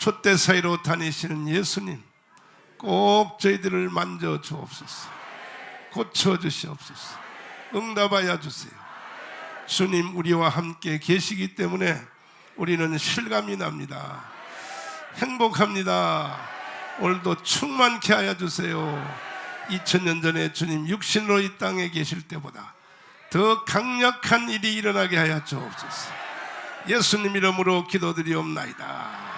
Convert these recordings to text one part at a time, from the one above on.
촛대 사이로 다니시는 예수님, 꼭 저희들을 만져 주옵소서. 고쳐 주시옵소서. 응답하여 주세요. 주님 우리와 함께 계시기 때문에 우리는 실감이 납니다. 행복합니다. 오늘도 충만케 하여 주세요. 2000년 전에 주님 육신으로 이 땅에 계실 때보다 더 강력한 일이 일어나게 하여 주옵소서. 예수님 이름으로 기도드리옵나이다.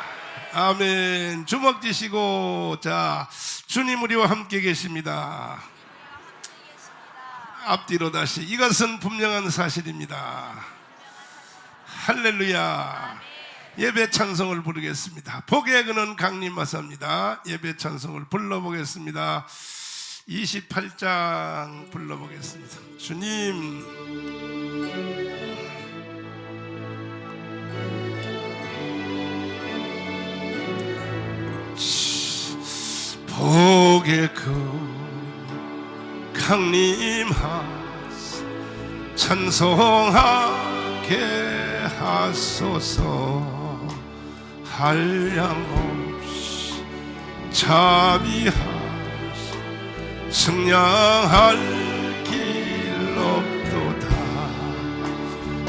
아멘. 주먹 쥐시고, 자, 주님 우리와 함께 계십니다. 앞뒤로 다시. 이것은 분명한 사실입니다. 할렐루야. 예배 찬송을 부르겠습니다. 복의 근원 강림마사입니다. 예배 찬송을 불러보겠습니다. 28장 불러보겠습니다. 주님, 복의 근 강림하사 찬송하게 하소서. 한량없이 자비하사 승량할 길 없도다.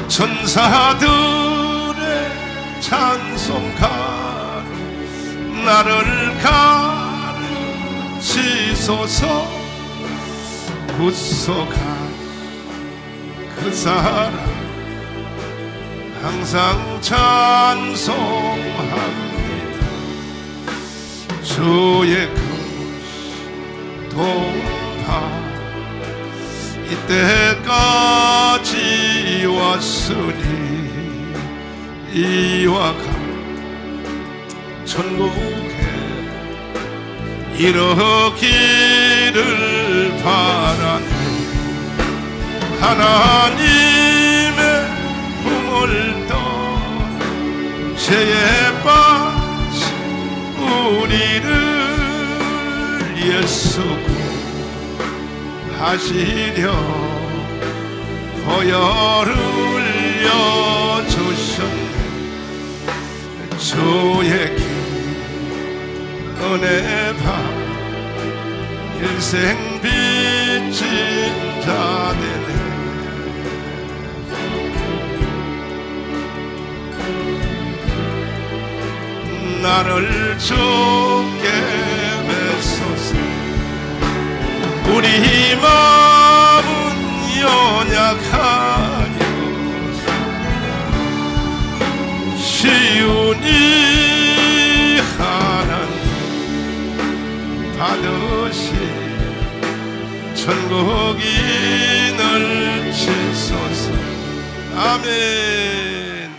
천사들의 찬송가로 나를 가르치소서. 구속한 그 사랑 항상 찬송합니다. 주의 그 동파 이때까지 왔으니 이와 같 천국에 이르기를 바라네. 하나님의 품을 떠나 죄에 빠진 우리를 예수 구하시려 보혈을 흘려주셨네. 주의 길 은혜 바 일생 빚진 자 되네. 나를 주께 메소서. 우리 마음은 연약하여 쉬우니 하나님 받으시 천국인을 치소서. 아멘.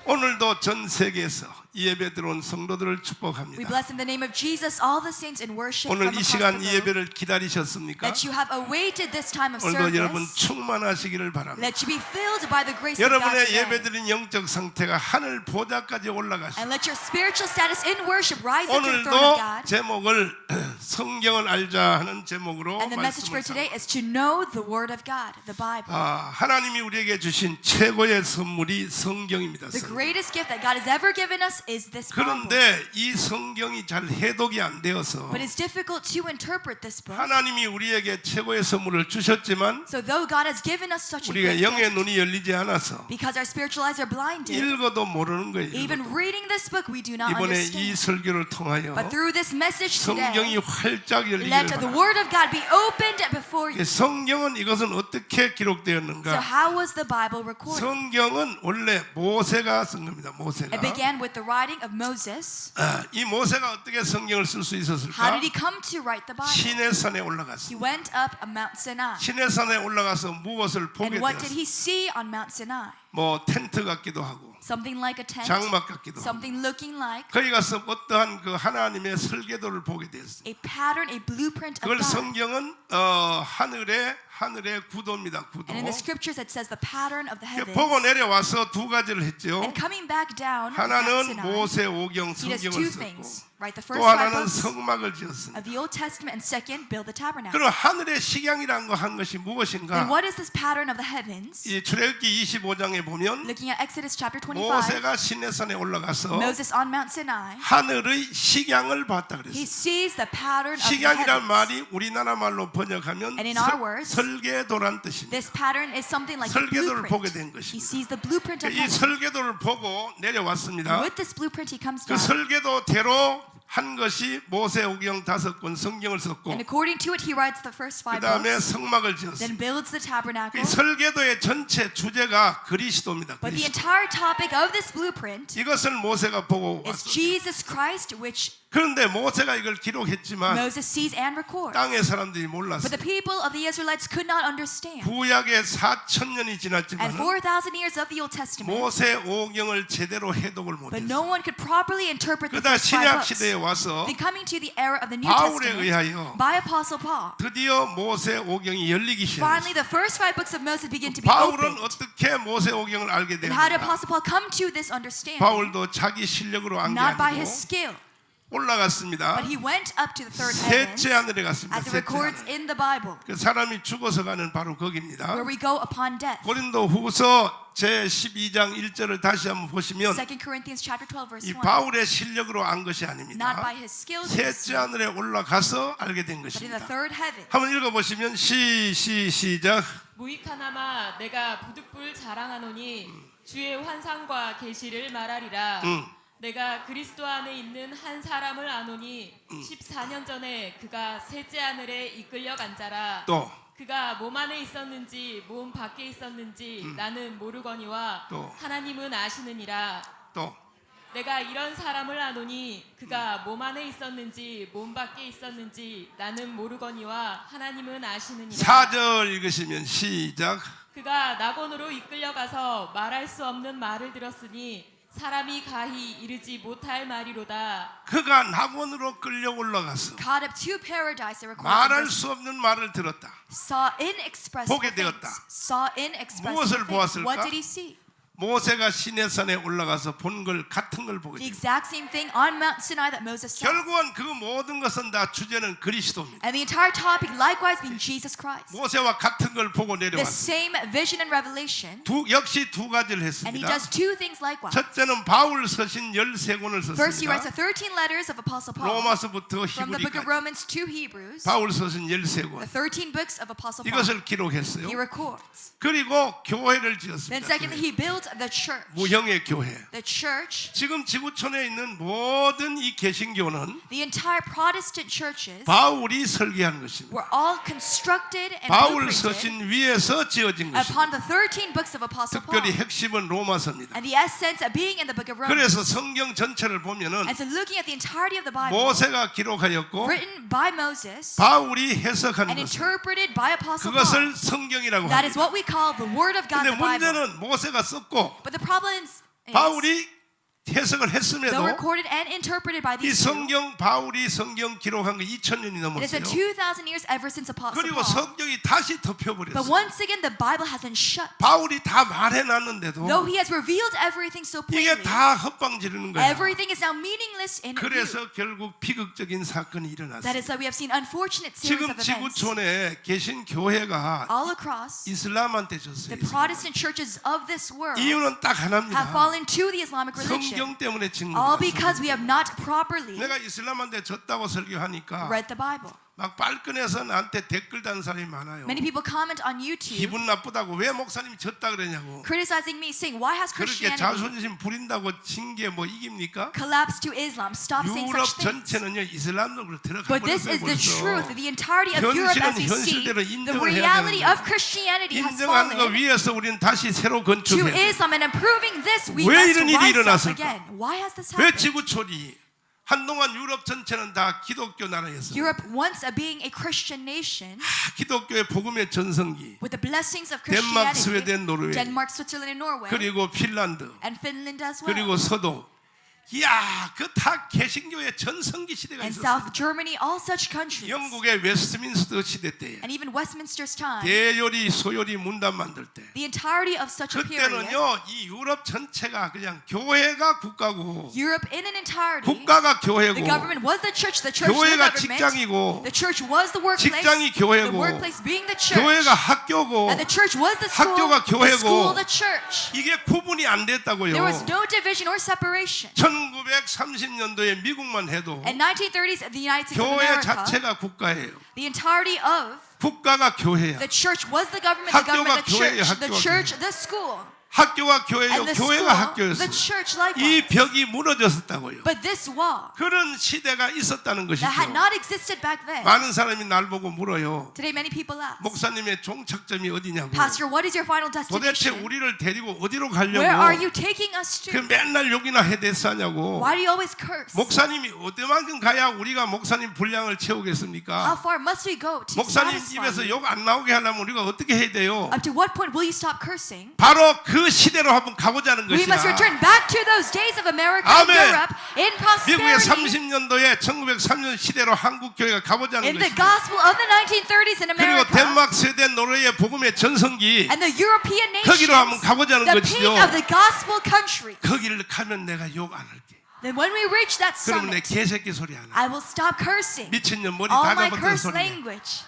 오늘도 전 세계에서 이 예배 들어온 성도들을 We 축복합니다. bless in the name of Jesus all the saints in worship from 오늘 이 across 시간 the 이 globe. 예배를 기다리셨습니까? That you have awaited this time of 오늘도 여러분 service. 충만하시기를 바랍니다. Let you be filled by the grace of God 여러분의 today. 예배드린 영적 상태가 하늘 보좌까지 올라가시고 And let your spiritual status in worship rise up to the throne of 오늘도 God. 제목을 성경을 알자 하는 제목으로 And the message for 말씀을 today is to know the Word of God, the Bible. 하나님이 우리에게 주신 최고의 선물이 성경입니다. The 성경. greatest gift that God has ever given us is this Bible. 그런데 이 성경이 잘 해독이 안 되어서 But it's difficult to interpret this book. 하나님이 우리에게 최고의 선물을 주셨지만 So though God has given us such a 우리가 great 영의 gift, 눈이 열리지 않아서 because our spiritual eyes are blinded, 읽어도 모르는 거예요. even reading this book we do not 이번에 이 understand. 설교를 통하여 But through this message 성경이 today, 활짝 열리기를 let the 바랍니다. Word of God be opened before you. 성경은 이것은 어떻게 So 기록되었는가? how was the Bible recorded? 성경은 원래 모세가 쓴 겁니다. It 모세가. began with the writing of Moses. 이 모세가 어떻게 성경을 쓸 수 How 있었을까? did he come to write the Bible? 시내산에 He 올라갔습니다. went up on Mount Sinai. 시내산에 올라가서 무엇을 보게 And what did 되었어요? he see on Mount Sinai? 뭐 텐트 같기도 하고 Something like a tent, 장막 같기도 하고 something looking like 거기 가서 어떠한 그 하나님의 설계도를 보게 되었어요. a pattern, a blueprint of 그걸 God. 성경은 하늘의 하늘의 구도입니다. 구도. And in the scriptures it says the pattern of the heavens. 보고 내려와서 두 가지를 했죠. And coming back down, 하나는 Mount Sinai, 모세 오경 he does 성경을 two 썼고 things. Right, the first 또 5 하나는 books 성막을 지었습니다. of the Old Testament, and second, build the tabernacle. 그럼 하늘의 식양이라는 거 한 것이 And 무엇인가? what is this pattern of the heavens? 이 출애굽기 25장에 보면 Looking at Exodus chapter 25, 모세가 시내산에 올라가서 Moses on Mount Sinai, 하늘의 식양을 봤다 he 그랬어요. sees the pattern of the 식양이란 heavens. 말이 우리나라 말로 번역하면 And in our words, 설계도란 뜻입니다. This pattern is something like a 설계도를 보게 된 blueprint. 것입니다. He sees the blueprint of 이 heaven. 설계도를 보고 내려왔습니다. With this blueprint, he comes 그 down. 설계도대로 한 것이 모세오경 5권 성경을 썼고 And according to it, he writes the first 5 그 다음에 books, 성막을 then 지었습니다. builds the tabernacle. 이 설계도의 전체 주제가 그리스도입니다. But the 그리스도. entire topic of this blueprint 이것을 모세가 보고 is 왔습니다. Jesus Christ, which 그런데 모세가 이걸 기록했지만 Moses sees and records. 땅의 사람들이 But 몰랐어요. the people of the Israelites could not understand. 구약의 4,000년이 And 지났지만 4,000 years of the Old Testament, 모세오경을 제대로 해독을 but no 못했어요. one could properly interpret the 그러다 first 5 신약 books. 시대에 와서 Then coming to the era of the New 바울에 Testament, 의하여 by Apostle Paul, 드디어 모세오경이 열리기 finally 시작했어요. the first 5 books of Moses begin to be 바울은 opened. 어떻게 모세오경을 알게 And how did 되었는가? Apostle Paul come to this understanding? 바울도 자기 실력으로 안 게 Not by 아니고 his skill, 올라갔습니다. but he went up to the third heavens, 셋째 하늘에 갔습니다. as it 셋째 records 하늘. in the Bible, 그 사람이 죽어서 가는 바로 거기입니다. where we go upon death. 고린도 후서 제 12장 1절을 다시 한번 보시면 2 Corinthians chapter 12 verse 이 1. 바울의 실력으로 안 것이 Not 아닙니다. by his skill, 셋째 하늘에 올라가서 알게 된 but in the 것입니다. third heaven. 한번 읽어보시면 시작. 무익하나마 내가 부득불 자랑하노니 주의 환상과 계시를 말하리라. 내가 그리스도 안에 있는 한 사람을 아노니 14년 전에 그가 셋째 하늘에 이끌려 간 자라. 또 그가 몸 안에 있었는지 몸 밖에 있었는지 나는 모르거니와 또. 하나님은 아시느니라. 또 내가 이런 사람을 아노니 그가 몸 안에 있었는지 몸 밖에 있었는지 나는 모르거니와 하나님은 아시느니라. 4절 읽으시면 시작. 그가 낙원으로 이끌려가서 말할 수 없는 말을 들었으니 사람이 가히 이르지 못할 말이로다. 그가 낙원으로 끌려 올라가서 Caught up to paradise, it records in 말할 verse, 수 없는 말을 들었다. saw inexpressible 보게 things. 되었다. Saw inexpressible 무엇을 things. 보았을까? What did he see? 모세가 시내산에 올라가서 본 걸 같은 걸 보게 The 됩니다. exact same thing on Mount Sinai that Moses saw. 결국은 그 모든 것은 다 주제는 그리스도입니다. And the entire topic likewise being Jesus Christ. 모세와 같은 걸 보고 The 내려왔습니다. same vision and revelation. 역시 두 가지를 And he 했습니다. does two things likewise. 첫째는 바울 서신 13권을 First, he writes 썼습니다. the 13 letters of Apostle Paul. 로마서부터 From the book 히브리까지 of Romans to Hebrews. 바울 서신 The 13권 13 books of Apostle Paul. 이것을 기록했어요. He records. 그리고 교회를 Then 지었습니다. secondly, 교회. he built the church. 무형의 교회. The church, 지금 지구촌에 있는 모든 이 개신교는 the entire Protestant churches 바울이 설계한 것입니다. were all constructed and 바울 blueprinted 서신 위에서 지어진 것입니다. upon the 13 books of Apostle Paul. 특별히 핵심은 로마서입니다. And the essence of being in the book of Romans. 그래서 성경 전체를 보면은 And so looking at the entirety of the Bible, 모세가 기록하였고 written by Moses 바울이 해석한 and 것을 interpreted by Apostle Paul, 그것을 성경이라고 that is 합니다. what we call the Word of God, 근데 the Bible. 문제는 모세가 썼고 But the problem is, 바울이 해석을 though 했음에도 recorded and interpreted by 이 these two, 성경 바울이 성경 기록한 거 2000년이 it has 넘었어요. been 2,000 years ever since Apostle 그리고 Paul. 성경이 다시 But 덮여버렸어요. once again, the Bible has been shut. 바울이 다 말해놨는데도 Though he has revealed everything so 이게 plainly, 다 헛방 지르는 거예요. everything is now meaningless in view. 그래서 결국 비극적인 사건이 That 일어났어요. is why we have seen unfortunate series 지금 of events 지구촌에 계신 교회가 all across 이슬람한테 the 졌어요. Protestant churches of this world 이유는 딱 have 하나입니다. fallen to the Islamic religion, 성경 때문에 진 all 겁니다. because we have not properly 내가 이슬람한테 졌다고 설교하니까 read the Bible. 막 발끈해서 나한테 댓글 다는 사람이 많아요. Many people comment on YouTube 기분 나쁘다고 왜 목사님이 졌다 그러냐고. criticizing me, saying, why has 그렇게 Christianity 자존심 부린다고 진 게 뭐 이깁니까? collapsed to Islam? Stop saying 유럽 such things. 전체는요 이슬람으로 들어가 But this is the truth. 버렸어요. The entirety of Europe, as we see, 현실대로 the 인정을 해야 reality 되는 of 거예요. Christianity has 인정한 거 fallen 위에서 우리는 다시 새로 to 건축해야 돼. Islam, and improving this, we 왜 must 이런 일이 rise up 일어났을까? again. Why has this 왜 happened? 지구촌이 한동안 유럽 전체는 다 기독교 나라였어요. Europe, once being a Christian nation, 기독교의 복음의 전성기. with the blessings of 덴마크, Christianity, 스웨덴, 노르웨이, Denmark, Switzerland, and Norway, 그리고 핀란드, and Finland as well, 그리고 서도 이야, 그 다 개신교의 전성기 시대가 And 있었어요. South Germany, all such countries. 영국의 웨스트민스터 시대 때에 And even Westminster's time. 대요리 소요리 문단 만들 때 The entirety of such a period. 그때는요 이 유럽 전체가 그냥 교회가 국가고 Europe in an entirety. 국가가 The 교회고 government was the church was the 교회가 government. 직장이고 The church was the workplace. 직장이 The 교회고 workplace being the church. 교회가 학교고 And the church was the school. 학교가 The 교회고. school, the church. 이게 구분이 안 됐다고요. There was no division or separation. 1930년도에 미국만 해도 In 1930s, the United States of 교회 America, 자체가 국가예요. the entirety of 국가가 교회야. the church was the government, the government, 학교가 the church, 교회예요, the 학교가 church, the school, 학교가 교회요. and the school, 교회가 학교였어요. the church likewise. 이 벽이 무너졌었다고요. But this wall 그런 시대가 있었다는 것이죠. that had not existed back then. 많은 사람이 날 보고 물어요. Today, many people ask, 목사님의 종착점이 어디냐고. Pastor, what is your final 도대체 destination? 우리를 데리고 어디로 Where are 가려고? you taking us 그 to? 맨날 욕이나 해대사냐고. Why do you always curse? 목사님이 어디만큼 가야 우리가 목사님 분량을 How 채우겠습니까? far must we go to 목사님 satisfy 입에서 you? 욕 안 나오게 하려면 우리가 어떻게 해야 돼요? Up to what point will you stop cursing? 바로 그 시대로 한번 가보자는 We must 것이다. return back to those days of America and 아멘. Europe in 미국의 prosperity. 30년도에 1903년 시대로 한국 교회가 가보자는 In the 것이다. gospel of the 1930s in 그리고 America 덴마크, 스웨덴, 노르웨이 복음의 전성기 and the European 거기로 한번 nations, 가보자는 the 것이죠. peak of the gospel country. 거기를 가면 내가 욕 안 할게. Then when we reach that 그러면 내 summit, 개새끼 소리 안 해. I will stop cursing 미친년 머리 all 다 my 잡았던 curse 소리. language.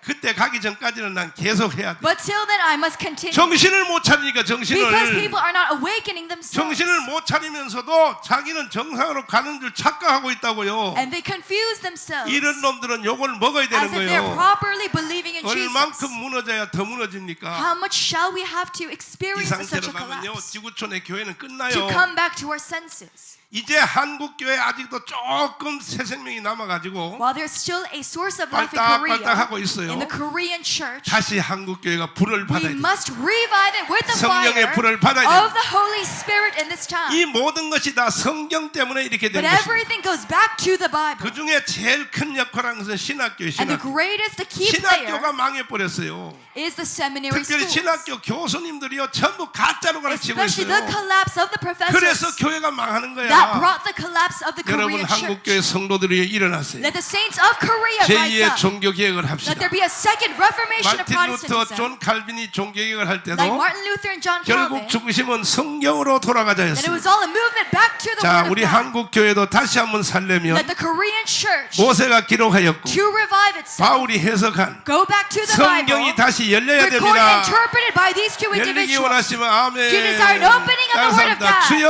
그때 가기 전까지는 난 계속 해야 돼. But till then, I must continue 정신을 못 차리니까 because 정신을 people are not awakening themselves. 정신을 못 차리면서도 자기는 정상으로 가는 줄 착각하고 있다고요. And they confuse themselves 이런 놈들은 욕을 먹어야 되는 as if they're 거예요. properly believing in 얼만큼 Jesus. 무너져야 더 무너집니까? How much shall we have to 이 experience such 상태로 a 가면요 collapse 지구촌의 교회는 to 끝나요. come back to our senses? 이제 한국 교회 아직도 조금 새 생명이 남아가지고 While there's still a source of life in 빨딱빨딱하고 Korea, 있어요. in the Korean church, 다시 한국 교회가 불을 we 받아야 돼. must revive it with the 성령의 fire 불을 받아야 of 돼. the Holy Spirit in this time. 이 모든 것이 다 성경 때문에 이렇게 But 된 것입니다. everything goes back to the Bible. 그 중에 제일 큰 역할하는 것은 신학교예요. And the 신학교. greatest, the key player 신학교가 망해버렸어요. is the seminary 특별히 schools. 신학교 교수님들이요 전부 가짜로 가르치고 Especially the 있어요. collapse of the 그래서 professors 교회가 망하는 that 거야. brought the collapse of the 여러분 Korean 한국 church. 교회 성도들이 일어나세요. Let the saints of Korea rise 제2의 up. 종교 개혁을 Let 합시다. there be a second reformation of 마틴 루터, Protestantism. 존 칼빈이 종교 개혁을 할 때도 Like Martin Luther and John 결국 Calvin. 중심은 성경으로 돌아가자 And it was 했습니다. all a movement back to the 자, Word of 우리 God. 한국 교회도 다시 한번 살려면 Let the Korean church 모세가 기록하였고 to revive itself. 바울이 해석한 Go back to the 성경이 Bible. 다시 열려야 Recorded 됩니다. and interpreted by these two 열리기 individuals. 원하시면 아멘. Do you desire an opening of the Word of 감사합니다. God? 주여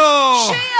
주여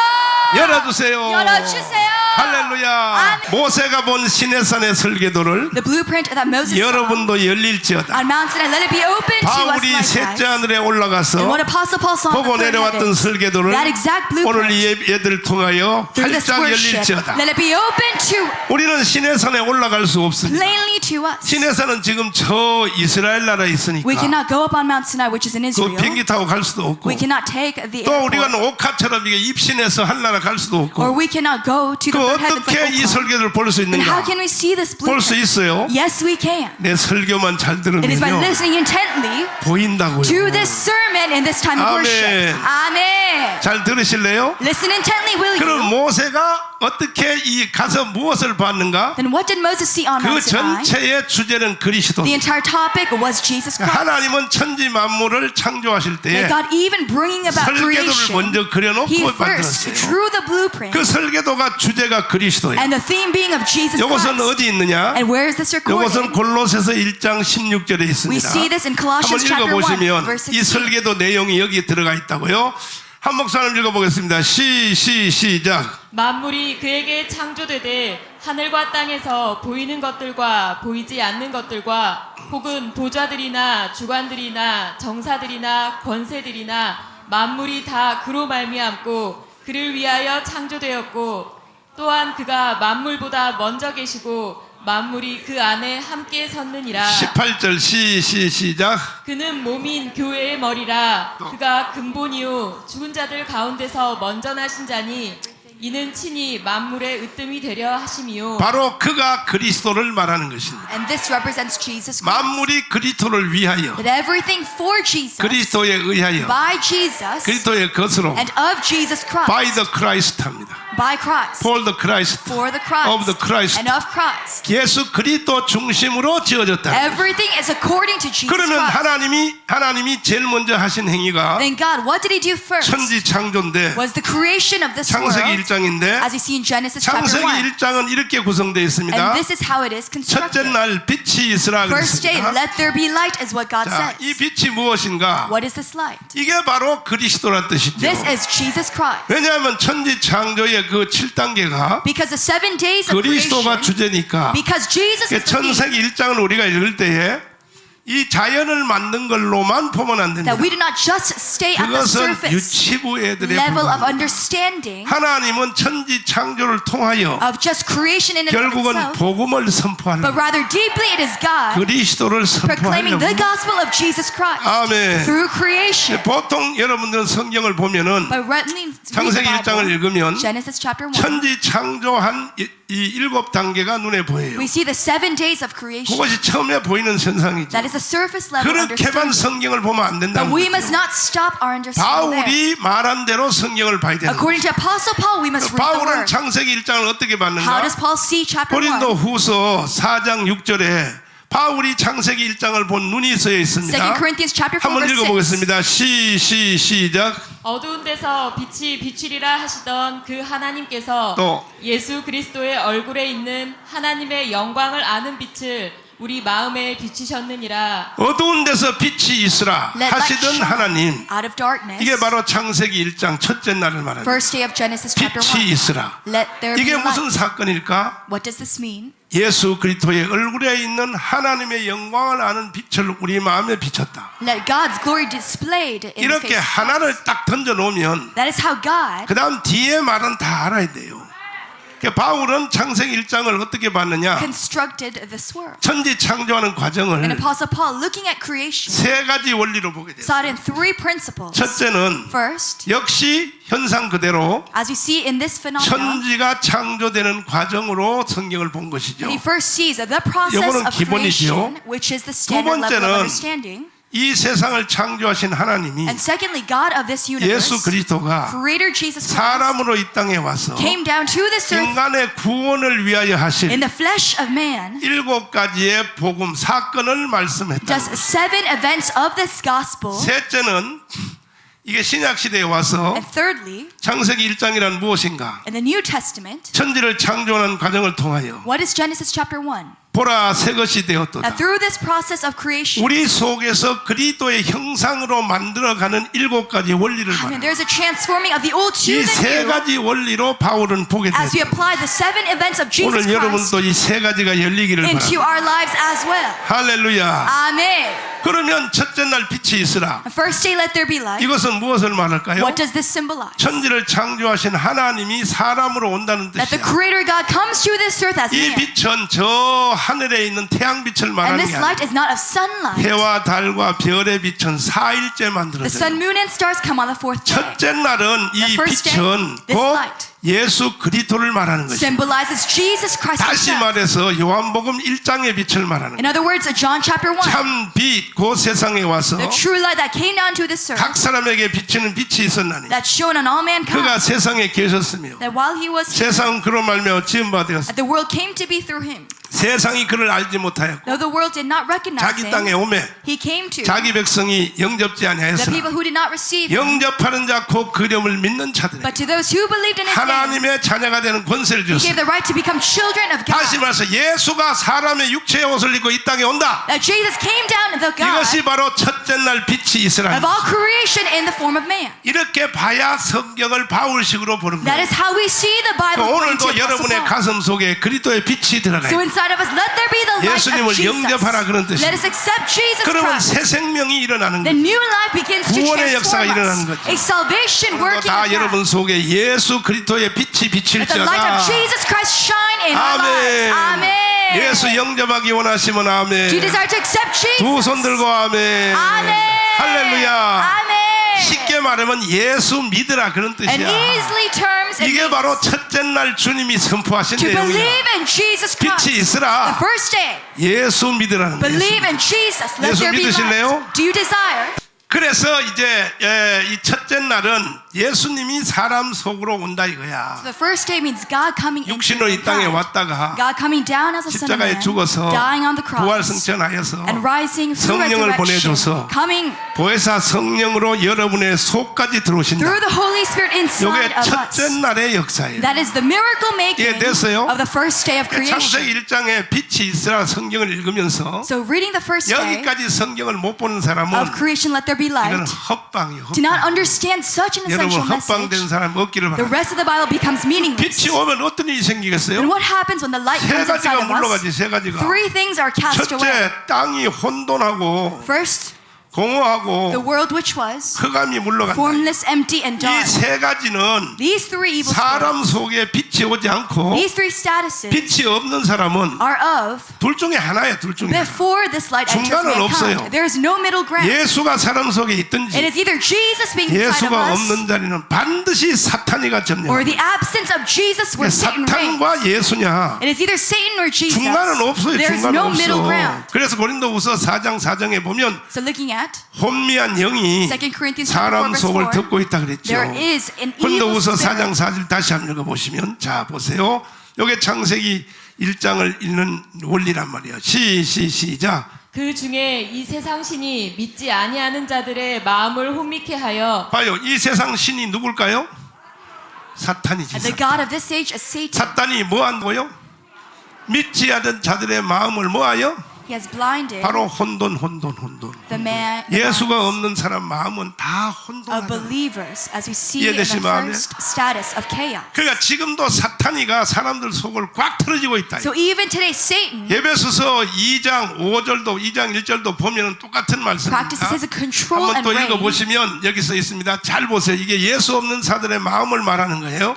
열어주세요. 열어주세요. 할렐루야. 아멘. 모세가 본 시내산의 설계도를 The blueprint that Moses saw 여러분도 열릴지어다. on Mount Sinai, let it be open to us 바울이 likewise. 셋째 하늘에 And 올라가서 what Apostle Paul saw in 보고 the third 내려왔던 heaven, 설계도를 that exact 오늘 blueprint 이 얘들 통하여 through this 활짝 worship, 열릴지어다. let it be open to 우리는 시내산에 올라갈 수 없습니다. plainly to us. 시내산은 지금 저 이스라엘 나라에 있으니까 We cannot go up on Mount Sinai, which is in 그 Israel. 비행기 타고 갈 수도 없고 We cannot take the 또 우리가 airport. 옥합처럼 이게 입신해서 한나라 갈 수도 Or 없고 we cannot go to the 그 third heavens 어떻게 이 like Oka. 설계도를 볼 수 Then how 있는가? can we see this 볼 수 blueprint? 있어요. Yes, we can. 내 설교만 잘 It is by 들으면요 listening intently 보인다고요. to this sermon in this time of 아멘. worship. Amen. 잘 들으실래요? Listen intently, will 그럼 you? 모세가 어떻게 이 가서 무엇을 봤는가? Then what did Moses see on 그 Mount Sinai? 전체의 주제는 그리스도. The entire topic was Jesus Christ. 하나님은 천지 만물을 창조하실 때에 That God even bringing about 설계도를 creation, 먼저 He 그려놓고 first 만들었어요. drew the blueprint, 그 설계도가 주제가 그리스도예요. and the theme being of Jesus 이것은 Christ. 어디 있느냐? And where is this 이것은 recorded? 골로새서 1장 16절에 We 있습니다. see this in 한번 Colossians chapter 1, 읽어보시면 verse 이 16. 설계도 내용이 여기에 들어가 있다고요. 한 목사님 읽어보겠습니다. 시작. 만물이 그에게 창조되되 하늘과 땅에서 보이는 것들과 보이지 않는 것들과 혹은 보좌들이나 주관들이나 정사들이나 권세들이나 만물이 다 그로 말미암고 그를 위하여 창조되었고 또한 그가 만물보다 먼저 계시고 만물이 그 안에 함께 섰느니라. 18절 시작. 그는 몸인 교회의 머리라. 그가 근본이요 죽은 자들 가운데서 먼저 나신 자니 이는 친히 만물의 으뜸이 되려 하심이요 바로 그가 그리스도를 말하는 것입니다. And this represents Jesus Christ. 만물이 그리스도를 위하여, That everything for Jesus, 그리스도에 의하여, by Jesus, 그리스도의 것으로, and of Jesus Christ, by the Christ 합니다. by Christ, For the Christ, for the Christ, of the Christ. and of Christ. 예수 그리스도 중심으로 지어졌다. Everything is according to Jesus 그러면 Christ. 하나님이 제일 먼저 하신 행위가 Then God, what did He do first? 천지 창조인데, Was the creation of this 창세기 world, 1장인데, as we see in Genesis chapter 창세기 1. 1장은 이렇게 구성되어 있습니다. And this is how it is 첫째 constructed. 날 빛이 있으라 First day, 그랬습니다. let there be light is what God 자, 이 says. 빛이 무엇인가? What is this light? 이게 바로 그리스도란 뜻이죠. This is Jesus Christ. 왜냐하면 천지 창조의 그 7단계가 Because the 7 days of 그리스도가 creation, 주제니까, because Jesus is the theme, 천세기 1장을 우리가 읽을 때에 이 자연을 만든 걸로만 보면 안 됩니다. that we do not just stay at the 그것은 surface 유치부 애들의 level of 불과합니다. understanding 하나님은 천지 창조를 통하여 of just creation in and of 결국은 itself, 복음을 but 선포하는 rather deeply it is God 그리스도를 proclaiming the 선포하려고. gospel of Jesus Christ 아멘. through creation. 보통 여러분들은 성경을 보면은 By reading the 창세기 1장을 Bible, 읽으면 Genesis chapter 1, 천지 창조한 이 7단계가 눈에 보여요. we see the 7 days of creation. 그것이 처음에 보이는 현상이죠. That is the surface level 그렇게만 understanding. 성경을 보면 안 된다는 But we must 거죠. not stop our understanding there. 바울이 말한 대로 성경을 봐야 되는 거죠. According to Apostle Paul, we must read the 바울은 word. 창세기 1장을 어떻게 How 봤는가? does Paul see chapter 1? 고린도 후서 4장 6절에 바울이 창세기 1장을 본 눈이 쓰여 2 있습니다. Corinthians chapter 4 한번 verse 6. 읽어보겠습니다. 시작. 어두운 데서 빛이 비추리라 하시던 그 하나님께서 또. 예수 그리스도의 얼굴에 있는 하나님의 영광을 아는 빛을 우리 마음에 비추셨느니라. 어두운 데서 빛이 있으라 Let light 하시던 shine 하나님. out of darkness. 이게 바로 창세기 1장 첫째 날을 말합니다. First day of Genesis chapter 빛이 1. 있으라. Let there be 이게 light. 무슨 사건일까? What does this mean? 예수 그리스도의 얼굴에 있는 하나님의 영광을 아는 빛을 우리 마음에 비쳤다. Let God's glory displayed in the 이렇게 face. 하나를 딱 던져 놓으면 That is how God, 그 다음 뒤에 말은 다 알아야 돼요. 그러니까 바울은 창세기 1장을 어떻게 봤느냐? constructed this world. 천지 창조하는 And 과정을 Apostle Paul, looking at creation, 세 가지 원리로 보게 돼요. saw it in 3 principles. 첫째는 First, 역시 현상 그대로 as we see in this phenomenon, 천지가 창조되는 과정으로 성경을 본 것이죠. he first sees the process 요거는 of 기본이지요. creation, which is the standard level 번째는 of understanding. 이 세상을 창조하신 하나님이 And secondly, God of this 예수 universe, 그리스도가 Creator Jesus Christ, 사람으로 이 땅에 와서 came down to this earth 인간의 구원을 위하여 in 하신 the flesh of man, 7가지의 복음 사건을 말씀했다. does 7 events of this gospel. 셋째는 이게 신약 시대에 와서 And thirdly, 창세기 1장이란 무엇인가? in the New Testament, 천지를 창조하는 과정을 통하여 what is Genesis chapter 1? 보라 새 것이 되었도다. That through this process of creation, 우리 속에서 그리스도의 형상으로 만들어가는 7가지 원리를 I mean, 말합니다. there's a transforming of the old to 이 the 세 new. 가지 원리로 바울은 보게 As we 됩니다. apply the 7 events of Jesus 오늘 Christ 여러분도 이 세 가지가 열리기를 into 바랍니다. our lives as well. 할렐루야. Amen. 그러면 첫째 날 빛이 있으라. The first day, let there be light. 이것은 무엇을 말할까요? What does this symbolize? 천지를 창조하신 하나님이 사람으로 온다는 That the 뜻이야. Creator God comes to this earth as 이 man. 빛은 저 하늘에 있는 태양빛을 And 말하는 this 게 light 아니야. is not of sunlight. 해와 달과 별의 빛은 4일째 The 만들어져요. sun, moon, and stars come on the 4th day. 첫째 날은 이 The first day, 빛은 this 곧 light 예수 그리스도를 말하는 것이야. symbolizes Jesus Christ 다시 himself. 말해서 요한복음 1장의 빛을 말하는 In 거야. other words, John chapter 1, 참 빛, 그 세상에 와서 the true light that came down to this earth, 각 사람에게 비치는 빛이 있었나니 that shone on all mankind, 그가 세상에 계셨으며 that while he was here, 세상은 그로 말미암아 지은 바 되었으며 that the world came to be through him. 세상이 그를 알지 못하였고 Though the world did not recognize 자기 땅에 him, 오매 he came to 자기 백성이 영접지 the 아니하였으나 people who did not receive him. 영접하는 자 곧 그름을 믿는 자들에게 But to those who believed in his name, 하나님의 자녀가 되는 권세를 he 주셨습니다. gave the right to become children of 다시 God. 말해서 예수가 사람의 육체의 옷을 입고 이 땅에 온다. That Jesus came down, the God 이것이 바로 첫째 날 빛이 이스라엘. of all creation in the form of man. 이렇게 봐야 성경을 바울식으로 보는 That 거예요. is how we see the Bible according to 오늘도 Apostle 여러분의 Paul. 가슴 속에 그리스도의 빛이 So 들어가요. inside of us, let there be the light 예수님을 of Jesus. 영접하라 그런 뜻이에요. Let us accept Jesus 그러면 Christ. 새 생명이 일어나는 The 거예요. new life begins to 구원의 역사가 transform 일어나는 us. 거죠. A salvation working 다 of 여러분 God. 속에 예수 그리스도의 빛이 Let the light of 비칠지어다. Jesus Christ shine in our lives. 아멘. Amen. 예수 영접하기 원하시면 Do you 아멘. desire to accept Jesus? 두 손 들고 아멘. Amen. 할렐루야. Amen. 쉽게 말하면 예수 믿으라 그런 And 뜻이야. easily terms, words and 이게 means. 바로 첫째 날 주님이 선포하신 To 내용이야. believe in Jesus Christ. 빛이 The 있으라. first day, 예수 믿으라는 거예요. believe in Jesus. Let 예수 there be 믿으실래요? light. Do you desire? 그래서 이제 이 첫째 날은 예수님이 사람 속으로 온다 이거야. So the first day means God coming into 육신으로 이 땅에 mankind. 왔다가 God coming down as a son of 십자가에 man, 죽어서 dying on the cross, 부활승천하여서 and rising through 성령을 resurrection, 보내줘서 coming 보혜사 성령으로 여러분의 속까지 들어오신다. through the Holy Spirit inside 이게 of 첫째 us. 날의 역사예요. That is the miracle making 이해됐어요? of the first day of creation. 창세기 1장에 빛이 있으라 성경을 읽으면서 So reading the first day 여기까지 성경을 못 보는 사람은 of creation, let there be 이거는 light, 헛방이에요. do not 헛방. understand such an 여러분 essential message. 헛방된 사람 없기를 The 바랍니다. rest of the Bible becomes meaningless. 빛이 오면 어떤 일이 생기겠어요? And what happens when the light 세 comes inside 가지가 of 물러가지. us? 세 가지가. Three things are cast away. 첫째, 땅이 혼돈하고 First, the 공허하고 world which was 흑암이 물러간다. formless, empty, and 이 dark. 세 가지는 These three evil 사람 spirits, 속에 빛이 오지 않고 these three statuses 빛이 없는 사람은 are of 둘 중에 하나야. 둘 중에 하나. before this light enters 중간은 없어요. mankind. There is no middle ground. 예수가 사람 속에 It 있든지 is either Jesus being inside of 예수가 us 없는 자리는 반드시 사탄이가 or 점령합니다. the absence of Jesus where Satan reigns. 사탄과 예수냐 It is either Satan or Jesus. 중간은 없어요. There is 중간은 no middle 없어. ground. 그래서 고린도후서 4장 4장에 보면 So looking at 혼미한 영이 2 Corinthians 사람 4 속을 verse 4, 듣고 있다 그랬죠. there is an evil 고린도후서 spirit. 4장 4절 다시 한번 읽어보시면 자 보세요. 요게 창세기 1장을 읽는 원리란 말이에요. 시작. 그 중에 이 세상 신이 믿지 아니하는 자들의 마음을 혼미케 하여 봐요. 이 세상 신이 누굴까요? 사탄이지. And the 사탄. God of this age is Satan. 사탄이 뭐한거요? 믿지 않은 자들의 마음을 뭐하여? He has blinded 바로 혼돈. the man 예수가 없는 사람 마음은 다 of 혼돈하다. believers as we see in the 이해되시면 first status of chaos. 그러니까 지금도 사탄이가 사람들 속을 꽉 틀어지고 있다. So even today Satan 예배소서 2장 5절도 2장 1절도 보면 똑같은 말씀입니다. practices his control 한번 and 또 reign. 읽어보시면 여기 써 있습니다. 잘 보세요. 이게 예수 없는 자들의 마음을 말하는 거예요.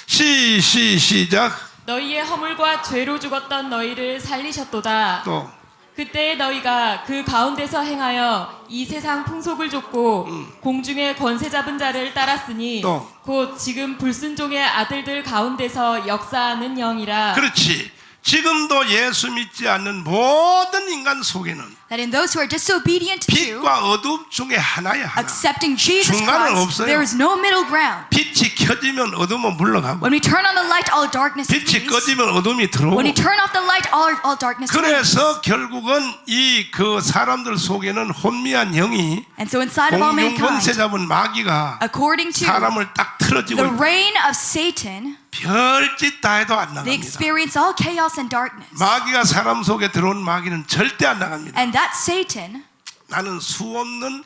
시작. 너희의 허물과 죄로 죽었던 너희를 살리셨도다. 또 그때 너희가 그 가운데서 행하여 이 세상 풍속을 좇고 공중의 권세 잡은 자를 따랐으니 또. 곧 지금 불순종의 아들들 가운데서 역사하는 영이라. 그렇지. 지금도 예수 믿지 않는 모든 인간 속에는 that in those who are disobedient to 빛과 어둠 중에 하나야. 하나. accepting Jesus 중간은 Christ, 없어요. there is no middle ground. 빛이 켜지면 어둠은 물러가고 When we turn on the light, all darkness 빛이 flees. 꺼지면 어둠이 들어오고. When we turn off the light, all darkness flees. 그래서 결국은 이 그 사람들 속에는 혼미한 영이 And so inside of all 공중 권세 mankind, 잡은 마귀가 according to 사람을 딱 틀어지고 the 있다. reign of Satan, 별짓 다 해도 안 they 나갑니다. experience all chaos and darkness. 마귀가 사람 속에 들어온 마귀는 절대 안 나갑니다. And that Satan, 나는 수없는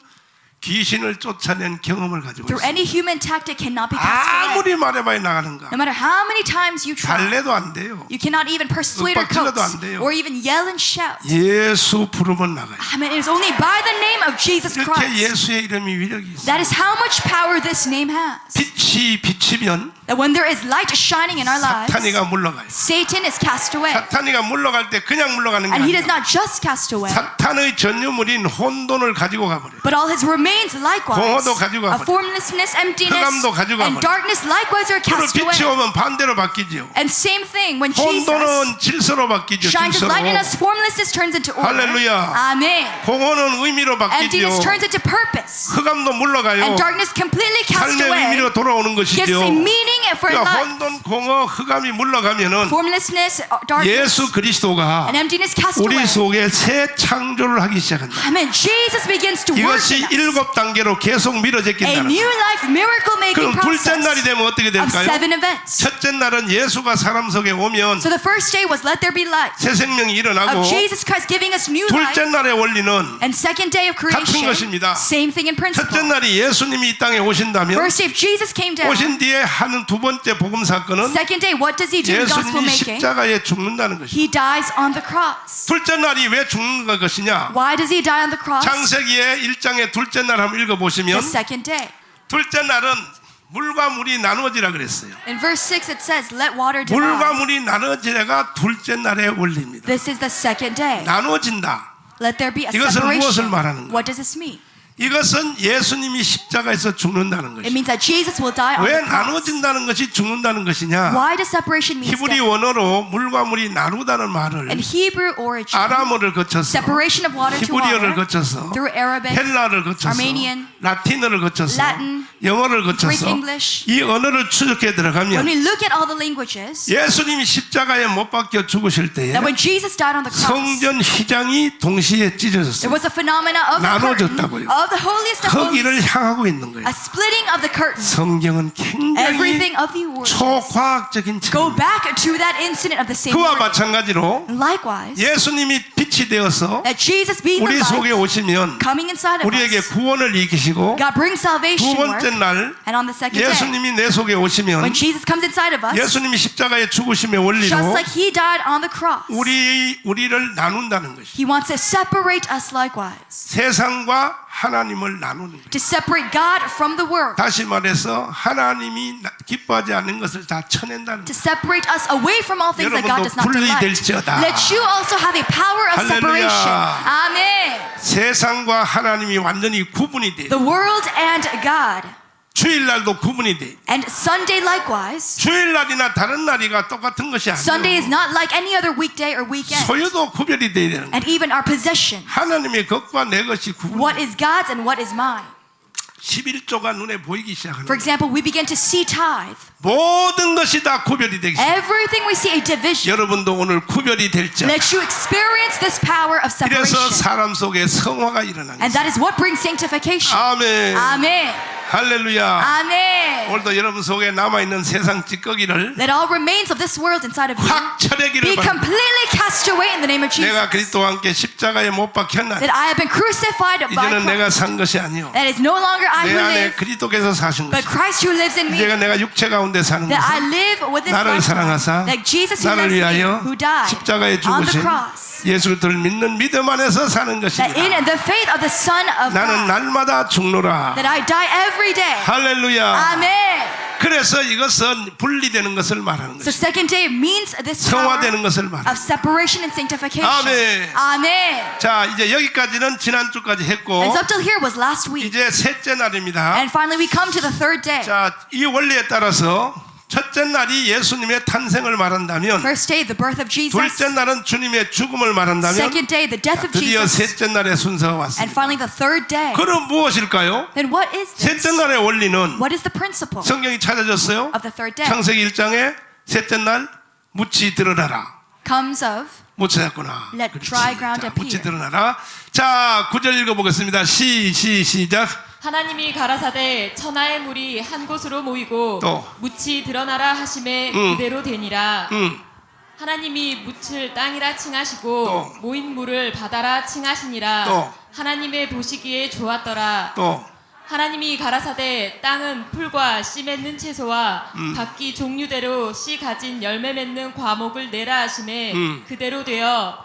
귀신을 쫓아낸 경험을 가지고 through 있습니다. any human tactic, cannot be cast away. 아무리 말해봐야 나가는가. No matter how many times you try, 달래도 안 돼요. you cannot even persuade or 윽박질러도 coax 안 돼요. or even yell and shout. 예수 부르면 나가요. I mean, it is only by the name of Jesus 이렇게 Christ. 예수의 이름이 위력이 있어요. That is how much power this name has. 빛이 비치면 That when there is light shining in our lives, 사탄이가 물러가요. Satan is cast away. 사탄이가 물러갈 때 그냥 물러가는 게 And he does 아니라 not just cast away, 사탄의 전유물인 혼돈을 가지고 가버려요. but all his remains likewise, 공허도 가지고 of 가버려요. formlessness, emptiness, 흑암도 가지고 and 가버려요. darkness likewise are 그리고 cast away. 빛이 오면 반대로 바뀌죠. And same thing, when Jesus 혼돈은 질서로 바뀌죠. shines his 질서로. light in us, formlessness turns into order. 할렐루야. Amen. 공허는 의미로 Emptiness 바뀌죠. turns into purpose. 흑암도 물러가요. And darkness completely cast 삶의 away. 의미로 돌아오는 Gives 것이죠. a meaning for 그러니까 life. 혼돈, 공허, 흑암이 물러가면은 Formlessness, darkness, 예수 그리스도가 and emptiness cast 우리 away. 속에 새 창조를 하기 시작한다. Amen. Jesus begins to work 이것이 in us. 7단계로 계속 A 밀어제낀다는 new 거예요. life miracle making 그럼 둘째 날이 process 되면 어떻게 of 될까요? 7 events. 첫째 날은 예수가 사람 속에 오면 So the first day was let there be light 새 생명이 일어나고 of Jesus Christ giving us new life. 둘째 날의 원리는 And second day of creation, 것입니다. same thing in 첫째 principle. 날이 예수님이 이 땅에 오신다면 First day, if Jesus came down. 오신 뒤에 하는 두 번째 복음 사건은 Second day, what does he do in gospel 예수님이 making? 십자가에 죽는다는 것입니다. He dies on the cross. 둘째 날이 왜 죽는 것이냐? Why does he die on the cross? 창세기의 1장의 둘째 날 한번 읽어보시면 The second day. 둘째 날은 물과 물이 나누어지라 그랬어요. In verse 6 it says, let water 물과 divide. 물이 나누어지라가 둘째 날의 원리입니다. This is the second day. 나누어진다. Let there be a 이것은 무엇을 separation. 말하는가? What does this mean? 이것은 예수님이 십자가에서 죽는다는 It 것이. means that Jesus will die on 왜 the cross. 나눠진다는 것이 죽는다는 것이냐? Why does separation mean 히브리 death? 원어로 물과 물이 나누다는 말을 In Hebrew origin, 아람어를 거쳐서 separation of water to 히브리어를 water 거쳐서 through Arabic, 헬라를 거쳐서 Armenian, 라틴어를 거쳐서 Latin, 영어를 Greek 거쳐서 English. 이 언어를 추적해 When 들어가면 we look at all the languages, 예수님이 십자가에 못 박혀 죽으실 때에 that when Jesus died on the cross, 성전 휘장이 동시에 there 찢어졌어요. was a phenomena of the curtain 나눠졌다고요. of the holiest of holies, 거기를 향하고 있는 거예요. a splitting of the curtain. 성경은 굉장히 Everything of the word 초과학적인 go 책입니다. back to that incident of the same 그와 word. 마찬가지로 Likewise, 예수님이 빛이 되어서 that Jesus being the 우리 속에 light 오시면 coming inside of 우리에게 us, 구원을 이기시고 God brings 두 salvation 번째 work, 날 and on the second day, 예수님이 내 속에 오시면 when Jesus comes inside of us, 예수님이 십자가의 죽으심의 just 원리로 like He died on the cross, 우리를 나눈다는 것이 He wants to separate us likewise, 세상과 하나님을 나누는 거예요. to separate God from the world, 다시 말해서 하나님이 기뻐하지 않는 것을 다 쳐낸다는 to 거예요. separate us away from all things that God does not 여러분도 delight. 분리될지어다. Let you also have a power of 할렐루야. separation. Amen. 세상과 하나님이 완전히 구분이 돼. The world and God. 주일날도 구분이 돼. And Sunday likewise. 주일날이나 다른 날이가 똑같은 것이 Sunday is 아니에요. not like any other weekday or weekend. 소유도 구별이 돼야 되는 거예요. And even our possession. 하나님의 것과 내 것이 구분. What is God's and what is mine? 11조가 눈에 보이기 시작하는 For 거예요. example, we begin to see tithe. 모든 것이 다 구별이 되기 시작해요. Everything we see a division. 여러분도 오늘 구별이 될지. Let you experience this power of 그래서 separation. 사람 속에 성화가 일어나는 And 거예요. that is what brings sanctification. 아멘. Amen. 할렐루야. Amen. 오늘도 여러분 속에 남아있는 세상 찌꺼기를 Let all remains of this world inside of you 확 쳐내기를 be 바랍니다. completely cast away in the name of Jesus. 내가 그리스도와 함께 십자가에 못 박혔나니 That I have been crucified by 이제는 내가 Christ. 산 것이 아니요 That is no longer I 내 who 안에 live, 그리스도께서 사신 but 것이. Christ who lives in me. 이제가 내가 육체 가운데 사는 That I 것은 live with this 나를 life. 사랑하사 That Jesus who 나를 lives in me, 위하여 who died 십자가에 on the 죽으신 cross. 예수 그리스도를 믿는 믿음 안에서 사는 That in 것이니라. the faith of the Son of 나는 God. 날마다 죽노라. That I die every day. 할렐루야. Amen. 그래서 이것은 분리되는 것을 말하는 So 것이. second day means this power 성화되는 것을 말하는 of separation and sanctification. 아멘. Amen. 자, 이제 여기까지는 지난주까지 했고 And up till here was last week. 이제 셋째 날입니다. And finally we come to the third day. 자, 이 원리에 따라서 첫째 날이 예수님의 탄생을 말한다면 First day, the birth of Jesus. 둘째 날은 주님의 죽음을 말한다면 Second day, the death of 드디어 Jesus. 셋째 날의 순서가 And 왔습니다. finally the third day. 그럼 무엇일까요? Then what is this? 셋째 날의 원리는 What is the principle 성경이 찾아졌어요. of the third day? 창세기 1장에 셋째 날 묻지 드러나라. Comes of 못 찾았구나. Let 그렇지. dry ground 자, appear. 묻지 드러나라. 자, 9절 읽어보겠습니다. 시작. 하나님이 가라사대 천하의 물이 한 곳으로 모이고 또. 묻이 드러나라 하심에 그대로 되니라. 하나님이 묻을 땅이라 칭하시고 또. 모인 물을 바다라 칭하시니라. 또. 하나님의 보시기에 좋았더라. 또 하나님이 가라사대 땅은 풀과 씨 맺는 채소와 각기 종류대로 씨 가진 열매 맺는 과목을 내라 하심에 그대로 되어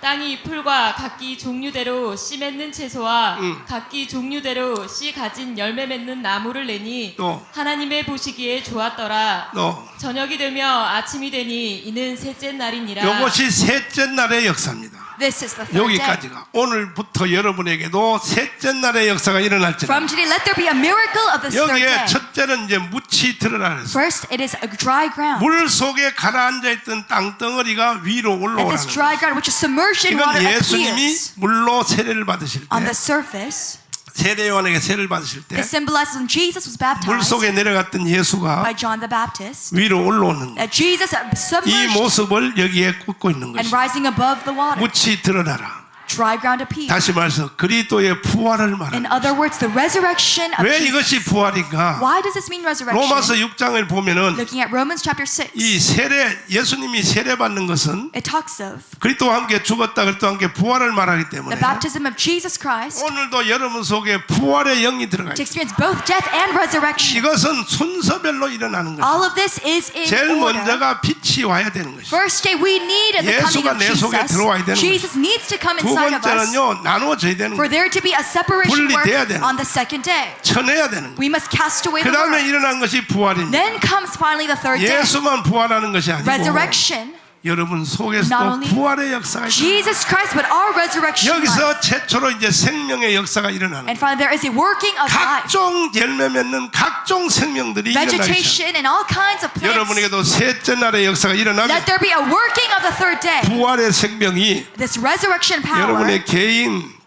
땅이 풀과 각기 종류대로 씨 맺는 채소와 각기 종류대로 씨 가진 열매 맺는 나무를 내니 또. 하나님의 보시기에 좋았더라. 또 저녁이 되며 아침이 되니 이는 셋째 날이니라. 이것이 셋째 날의 역사입니다. this is the third day. 여기까지가 오늘부터 여러분에게도 셋째 날의 역사가 일어날지라. From today, let there be a miracle of this third 여기에 day. 첫째는 이제 묻이 드러나는 First, it is a dry ground. 물 속에 가라앉아 있던 땅덩어리가 위로 And 올라오는 this dry ground, which is submerged in 이건 water, 예수님이 appears 물로 세례를 받으실 on 때 the surface. 세례 요한에게 세례를 받으실 때 It symbolizes when Jesus was 물 baptized 속에 내려갔던 예수가 by John the Baptist. 위로 올라오는 것. That Jesus 이 submerged 모습을 여기에 꽂고 있는 and 것이 rising above the water. 묻이 드러나라. Dry ground appears. 다시 말해서 그리스도의 부활을 In 말합니다. other words, the resurrection of 왜 Jesus. 이것이 부활인가? Why does this mean resurrection? 로마서 6장을 보면은 Looking at Romans chapter 6, 이 세례 예수님이 세례 받는 것은 it talks of 그리스도와 함께 죽었다 그리스도와 함께 부활을 말하기 the 때문에 baptism of Jesus Christ 오늘도 여러분 속에 부활의 영이 들어가 to 있어요. experience both death and resurrection. 이것은 순서별로 일어나는 거예요. All of this is in 제일 order. 먼저가 빛이 와야 되는 것이죠. First day, we need the coming 예수가 of 내 속에 Jesus. 들어와야 되는 Jesus needs to come 두 inside of us 번째는요 나누어져야 되는 for 거예요. there to be a separation work 분리돼야 되는 on the second day. 쳐내야 되는 거예요. We must cast away 그 the 다음에 world. 일어난 것이 부활입니다. Then comes finally the third day, 예수만 부활하는 것이 아니고 resurrection. 여러분 Not 속에서도 only 부활의 역사가 있다. Jesus Christ, but our resurrection life. 여기서 최초로 이제 생명의 역사가 일어나는 And finally, there is a working of life. 각종 열매 맺는 각종 생명들이 일어나기 시작. Vegetation and all kinds of plants. 여러분에게도 셋째 날의 역사가 일어나면 Let there be a working of the third day. 부활의 생명이 This resurrection power 여러분의 개인,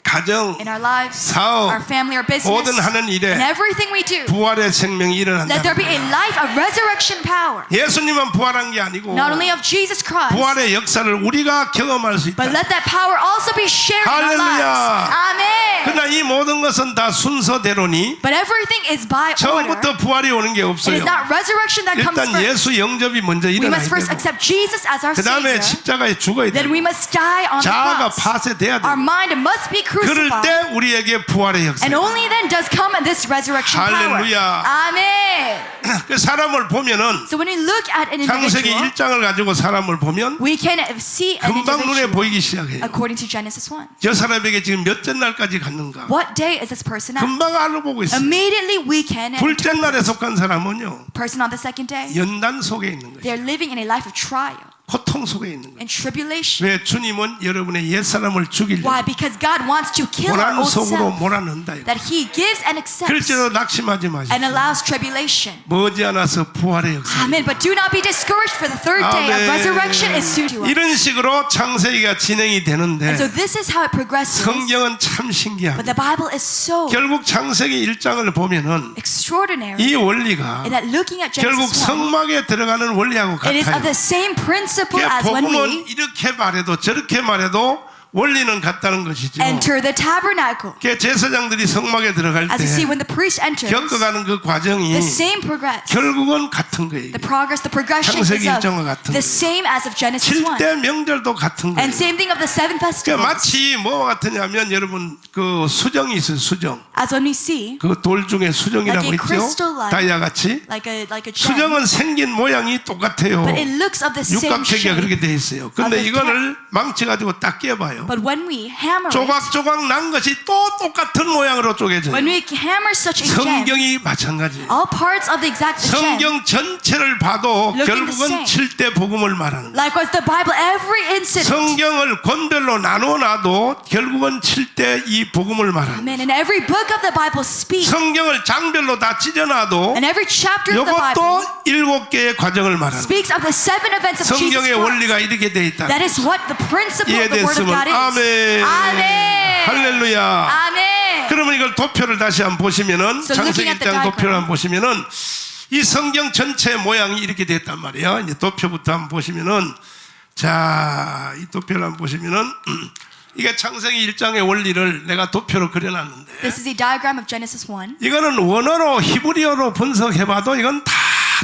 가정, in our lives, 사업, our family, our business, 모든 하는 일에 and everything we do. 부활의 생명이 Let there be 일어난다. a life of resurrection power. 예수님만 부활한 게 아니고 Not only of Jesus Christ, 부활의 역사를 우리가 경험할 수 있다. but let that power also be shared in our 할렐루야. lives. Amen. 그러나 이 모든 것은 다 순서대로니 But everything is by order. 처음부터 부활이 오는 게 It 없어요. is not resurrection that comes 일단 first. 예수 영접이 먼저 We 일어나야 must first 되고 accept Jesus as our 그 다음에 Savior. 십자가에 죽어야 Then 돼요. we must die on the 자아가 cross. 파쇄돼야 Our 돼요. mind must be 그럴 crucified. 때 우리에게 부활의 역사. And only then does come this resurrection power. 할렐루야. Amen. 그 사람을 보면은 So when we look at an 창세기 individual, 1장을 가지고 사람을 보면 we can see an 금방 눈에 individual 보이기 시작해요. according to Genesis 1. 저 사람에게 지금 몇째 날까지 갔는가? What day is this person at? 금방 알아보고 있어요. Immediately we can. 둘째 날에 속한 사람은요, Person on the second day, 연단 속에 있는 거예요. they're living in a life of trial 고통 속에 있는 거예요. and tribulation. 왜 주님은 여러분의 옛사람을 죽이려고 Why? Because God wants to kill our 고난 old 속으로 self. 몰아넣는다. That He gives and accepts 글쎄로 낙심하지 and 마십시오. allows tribulation. 머지않아서 부활의 역사. Amen. But do not be discouraged, for the third day of 아멘. resurrection is soon to us. 이런 식으로 창세기가 진행이 되는데 And so this is how it progresses. 성경은 참 But 신기합니다. the Bible is so 결국 창세기 1장을 보면은 extraordinary 이 원리가 in that looking at 결국 Genesis 1, 성막에 들어가는 원리하고 it is of 같아요. the same principle 그러니까 as when 복음은 we 이렇게 말해도 저렇게 말해도 원리는 같다는 것이죠. enter the tabernacle. 그러니까 제사장들이 성막에 들어갈 As you see, 때 when the priest enters, 겪어가는 그 과정이 the same progress. 결국은 같은 거예요. The progress, the progression is 창세기 of 일정과 같은 the 거예요. same as of Genesis 1. 7대 명절도 같은 거예요. And same thing of the seven 그러니까 festivals. 마치 뭐와 같으냐면 여러분 그 수정이 있어요. 수정. As when we see, 그 돌 중에 수정이라고 Like a 있죠. crystal light. 다이아 같이. like a gem, 수정은 생긴 모양이 똑같아요. but it looks of the same 육각체가 그렇게 shape. 돼 있어요. 근데 of the 이거를 망치 가지고 딱 깨봐요. But when we hammer it, 조각조각 난 것이 또 똑같은 모양으로 쪼개져요. when we hammer such a gem, 성경이 마찬가지예요. all parts of the exact gem, 성경 전체를 봐도 Looking the 결국은 same. 7대 복음을 말하는 거예요. likewise the Bible, every incident, 성경을 권별로 나눠놔도 결국은 7대 이 복음을 말하는 거예요. amen, and every book of the Bible speaks, 성경을 장별로 다 찢어놔도 and every chapter of the Bible 이것도 7개의 과정을 말하는 거예요. speaks of the seven events of Jesus 성경의 Christ. 원리가 이렇게 돼 있다. That is what the principle of the Word of 이해됐으면 God is. 아멘. Amen. 할렐루야. Amen. 그러면 이걸 도표를 다시 한번 보시면은 So 창세기 looking at the 1장 도표를 diagram. 한번 보시면은 이 성경 전체 모양이 이렇게 됐단 말이에요. 이제 도표부터 한번 보시면은 자, 이 도표를 한번 보시면은 이게 창세기 1장의 원리를 내가 도표로 그려놨는데 This is a diagram of Genesis 1. 이거는 원어로 히브리어로 분석해봐도 이건 다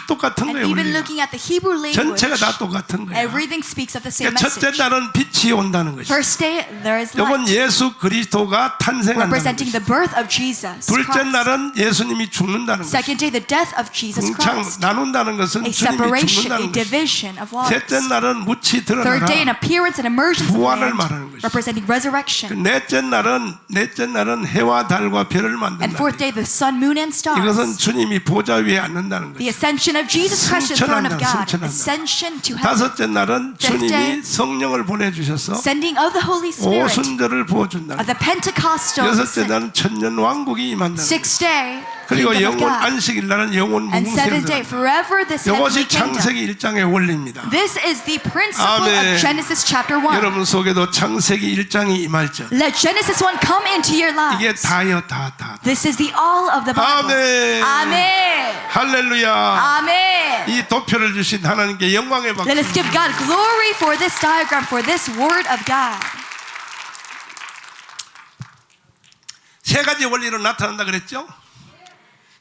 똑같은 And 거예요. even 원리가. looking at the Hebrew language, 전체가 다 똑같은 거예요. everything speaks of the same 그러니까 첫째 message. 날은 빛이 온다는 것이죠. First day, there is 이건 light, 예수 그리스도가 탄생한다는 representing 것이죠. the birth of Jesus 둘째 Christ. 날은 예수님이 죽는다는 것이죠. Second day, the death of Jesus 궁창 Christ. 나눈다는 것은 A 주님이 separation, 죽는다는 a 것이죠. division of waters. 셋째 날은 무치 Third day, an 드러나라. appearance and emergence of 부활을 land, 말하는 것이죠. representing resurrection. 넷째 날은 해와 달과 별을 And 만든다. fourth day, the sun, moon, and 이것은 stars. 주님이 보좌 위에 앉는다는 The 것이죠. ascension of Jesus Christ to the throne of God. 승천한다. Ascension to heaven. 다섯째 날은 Fifth day, 주님이 성령을 보내주셔서 sending of the Holy Spirit. 오순절을 부어준다는 Of the Pentecostal. 여섯째 날은 천년 왕국이 임한다는 거예요. Sixth day, 그리고 kingdom of 영원 God. 안식일 날은 영원 And seventh day, 무궁세를 forever this heavenly 이것이 kingdom. 창세기 1장의 원리입니다. This is the principle 아멘. of Genesis chapter 1. 여러분 속에도 창세기 1장이 임할 적 Let Genesis 1 come into your 이게 lives. 다요 다. This is the all of the Bible. 아멘. Amen. 할렐루야. Amen. 이 도표를 주신 하나님께 영광의 박수. Let us give God glory for this diagram, for this word of God. 세 가지 원리로 나타난다 그랬죠?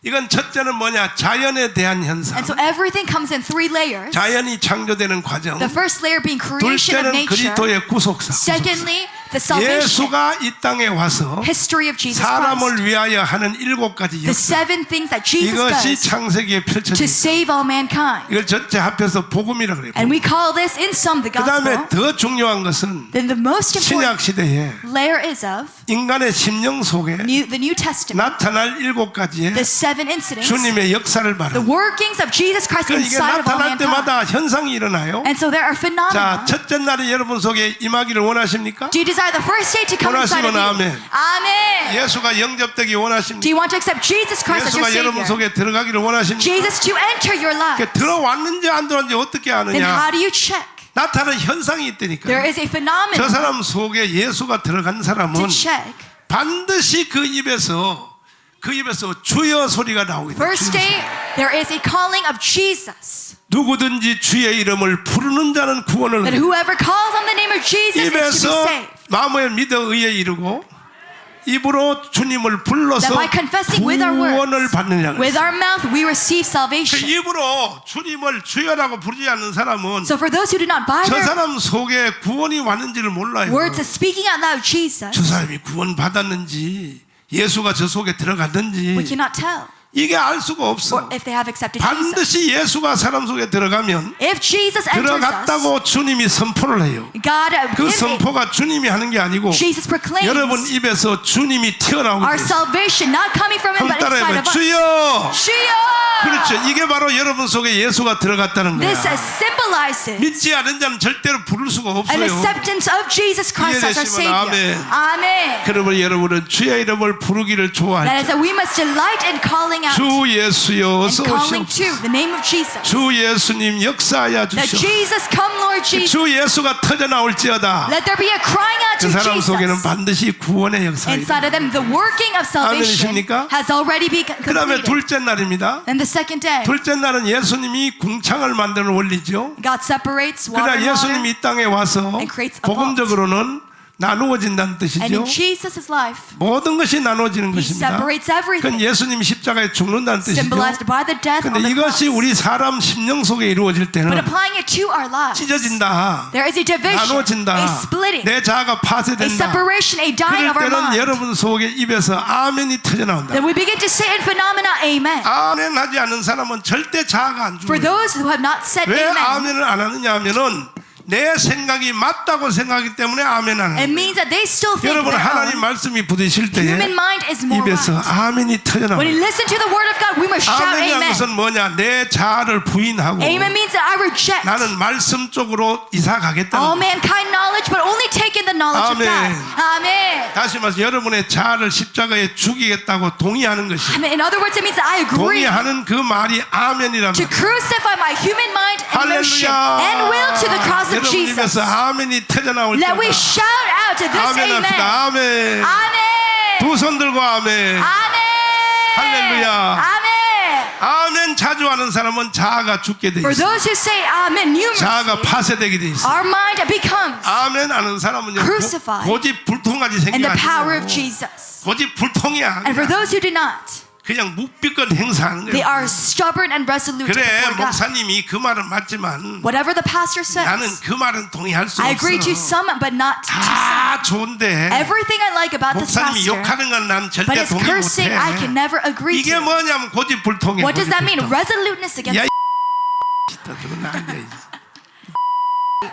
이건 첫째는 뭐냐? 자연에 대한 현상. And so everything comes in three layers. 자연이 창조되는 과정. The first layer being creation of 둘째는 nature. 그리스도의 구속사. Secondly, the salvation. 예수가 이 땅에 와서 History of Jesus Christ. 사람을 위하여 하는 7가지 The 역사. seven things that Jesus 이것이 does 창세기에 to 펼쳐집니다. save all mankind. 이걸 전체 합해서 복음이라고 그래요. And we call this in some the 그 다음에 gospel. 더 중요한 것은 Then the most important 신약 시대에 layer is of 인간의 심령 속에 the New Testament, 나타날 7가지의 the 7 incidents, 주님의 역사를 the 말합니다. workings of Jesus Christ 그 이게 inside of all 나타날 mankind. 때마다 현상이 일어나요. And so there are 자, phenomena. 첫째 날이 여러분 속에 임하기를 원하십니까? Do you desire the first day to come inside of 원하시면 you? 아멘. Amen. 예수가 영접되기 Do 원하십니까? you want to accept Jesus Christ as your 예수가 여러분 Savior? 속에 들어가기를 원하십니까? Jesus to enter your life. 그 들어왔는지 안 들어왔는지 어떻게 Then how 아느냐? do you check? 나타나는 현상이 있다니까. There is a 저 phenomenon 사람 속에 예수가 들어간 사람은 to check. 반드시 그 입에서 주여 소리가 나오게 돼요. First day, there is a calling of Jesus. 누구든지 주의 이름을 부르는 자는 구원을 That 얻는다. whoever calls on the name of Jesus is to be 입에서 saved. 마음에 믿어 의에 이르고 입으로 주님을 불러서 That by confessing with our 구원을 words, 받느냐. with our mouth, we receive 그 salvation. 입으로 주님을 주여라고 부르지 않는 사람은 So for those who do not buy 저 their 사람 속에 구원이 왔는지를 몰라요. words of speaking out loud Jesus, 저 사람이 구원 받았는지 예수가 저 속에 we 들어갔는지 cannot tell. 이게 알 수가 Or 없어. if they have accepted Jesus. 반드시 예수가 사람 속에 들어가면 If Jesus enters us, 들어갔다고 주님이 선포를 해요. God 그 gives it. 선포가 주님이 하는 게 아니고 Jesus proclaims 여러분 입에서 주님이 튀어나오게 our 돼요. salvation, not coming from him, 한번 but inside 따라해봐요. of us. 주여. 주여! 그렇죠. 이게 바로 여러분 속에 예수가 들어갔다는 거야. This symbolizes 믿지 않은 자는 절대로 부를 수가 an 없어요. acceptance of Jesus Christ as our 이해되시면 Savior. Amen. 그러면 여러분은 주의 이름을 부르기를 That 좋아할 is that we must delight in calling out 주 예수여 and 어서 calling to 오시옵소서. the name of Jesus. 주 예수님 역사하여 That 주시옵소서. Jesus come, Lord Jesus. 주 예수가 터져 나올지어다. Let there be a crying out 그 to 사람 속에는 Jesus. 반드시 구원의 역사가 Inside of them, the working of salvation 아멘이십니까? has already been 그 다음에 completed. 둘째 날입니다. And the second day, 둘째 날은 예수님이 궁창을 만드는 원리죠. God separates water 그러나 and water. 예수님이 이 땅에 와서 and creates a 복음적으로는 나누어진다는 And 뜻이죠. in Jesus' life, 모든 것이 나누어지는 He 것입니다. separates 그건 everything. 예수님이 십자가에 죽는다는 뜻이죠. Symbolized by the death on 근데 the cross. 이것이 우리 사람 심령 속에 이루어질 때는 But applying it to our lives, 찢어진다. there is a division, 나눠진다. a splitting, 내 자아가 a 파쇄된다. separation, a dying 그럴 of our 때는 mind. 여러분 속에 입에서 아멘이 터져 나온다. Then we begin to say in phenomena, Amen. 아멘 하지 않는 사람은 절대 자아가 안 For 죽어요. those who have not said 왜 Amen, 아멘을 안 하느냐 하면은 내 생각이 맞다고 생각하기 때문에 아멘 안 it 하는 means that they still think 여러분 their 하나님 own 말씀이 부딪힐 때에 human mind is more 입에서 right. 아멘이 터져 When we 나와요. listen to the word of God, we must shout 아멘이라는 Amen. 것은 뭐냐? 내 자아를 부인하고 Amen means that I reject 나는 말씀 쪽으로 이사 가겠다는 all 거예요. mankind knowledge, but only take in the knowledge of God. Amen. Amen. 다시 말해서 여러분의 자아를 십자가에 죽이겠다고 동의하는 것이 Amen. In other words, it means that I agree 동의하는 그 말이 아멘이란 to 말이에요. crucify my human mind and emotion 할렐루야. and will to the cross of 여러분 Jesus. 입에서 아멘이 터져 나올 Let 때마다 we shout out to this 아멘 Amen. 합시다. 아멘. Amen. 두 손 들고 아멘. Amen. 할렐루야. Amen. 아멘 자주 하는 사람은 자아가 죽게 돼 For 있어. those who say Amen 자아가 numerously, 파쇄되게 돼 있어. our mind becomes 아멘 하는 사람은요 Crucified. 고집 불통하지 in the power of 생겨가지고 Jesus. 고집 불통이야. And for those who do not, 그냥 묵비권 행사하는 they 거야. are stubborn and resolute 그래 before God. 목사님이 그 말은 맞지만 Whatever the pastor 나는 says, 그 말은 동의할 수 I 없어. agree to some, but not to some. 다 좋은데 Everything I like about this 목사님이 pastor, 욕하는 건 난 but 절대 his 동의 cursing I 못해. can never agree 이게 to. 뭐냐면 고집 불통이야. What does 고집 that mean? 불통. Resoluteness against. 야,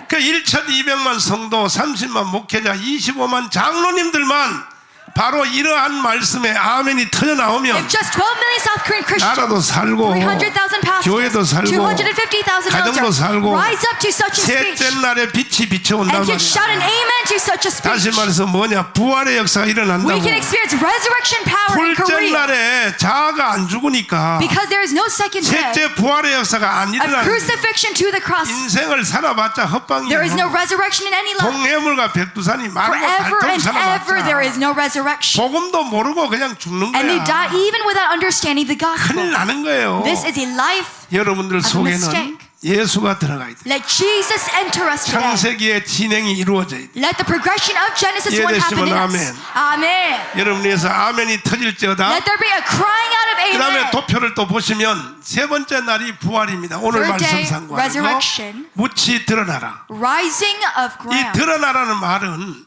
그 1,200만 성도, 30만 목회자, 25만 장로님들만 바로 이러한 말씀에 아멘이 터져 나오면 If just 12 million South Korean 나라도 Christians, 살고 300,000 교회도 pastors, 살고 250,000 가정도 elders 살고 rise up to such a speech 셋째 날에 빛이 비춰온단 and can shout 말이야. an amen to such a 다시 speech. 말해서 뭐냐? 부활의 역사가 일어난다고. We can experience resurrection power in 둘째 Korea 날에 자아가 안 죽으니까 because there is no second day 셋째 부활의 역사가 안 of 일어나는 crucifixion to the cross. 인생을 살아봤자 There is no 헛방이에요. resurrection in any life. 동해물과 백두산이 많은 Forever 걸 and ever there is 살아봤자 no resurrection. 복음도 모르고 그냥 죽는 And they 거야. die even without understanding the 큰일 gospel. 나는 거예요. This is a life. 여러분들 of a 속에는 mistake. 예수가 들어가야 돼. Let Jesus enter us today. 창세기의 진행이 이루어져야 돼. Let the progression of Genesis 1 happen in us. Amen. 여러분에서 아멘이 터질지어다. Let there be a crying out of 그 다음에 amen. 도표를 또 보시면 세 번째 날이 부활입니다. 오늘 Third day, 말씀 상관으로 resurrection. 묻히 드러나라. Rising of 이 ground. 드러나라는 말은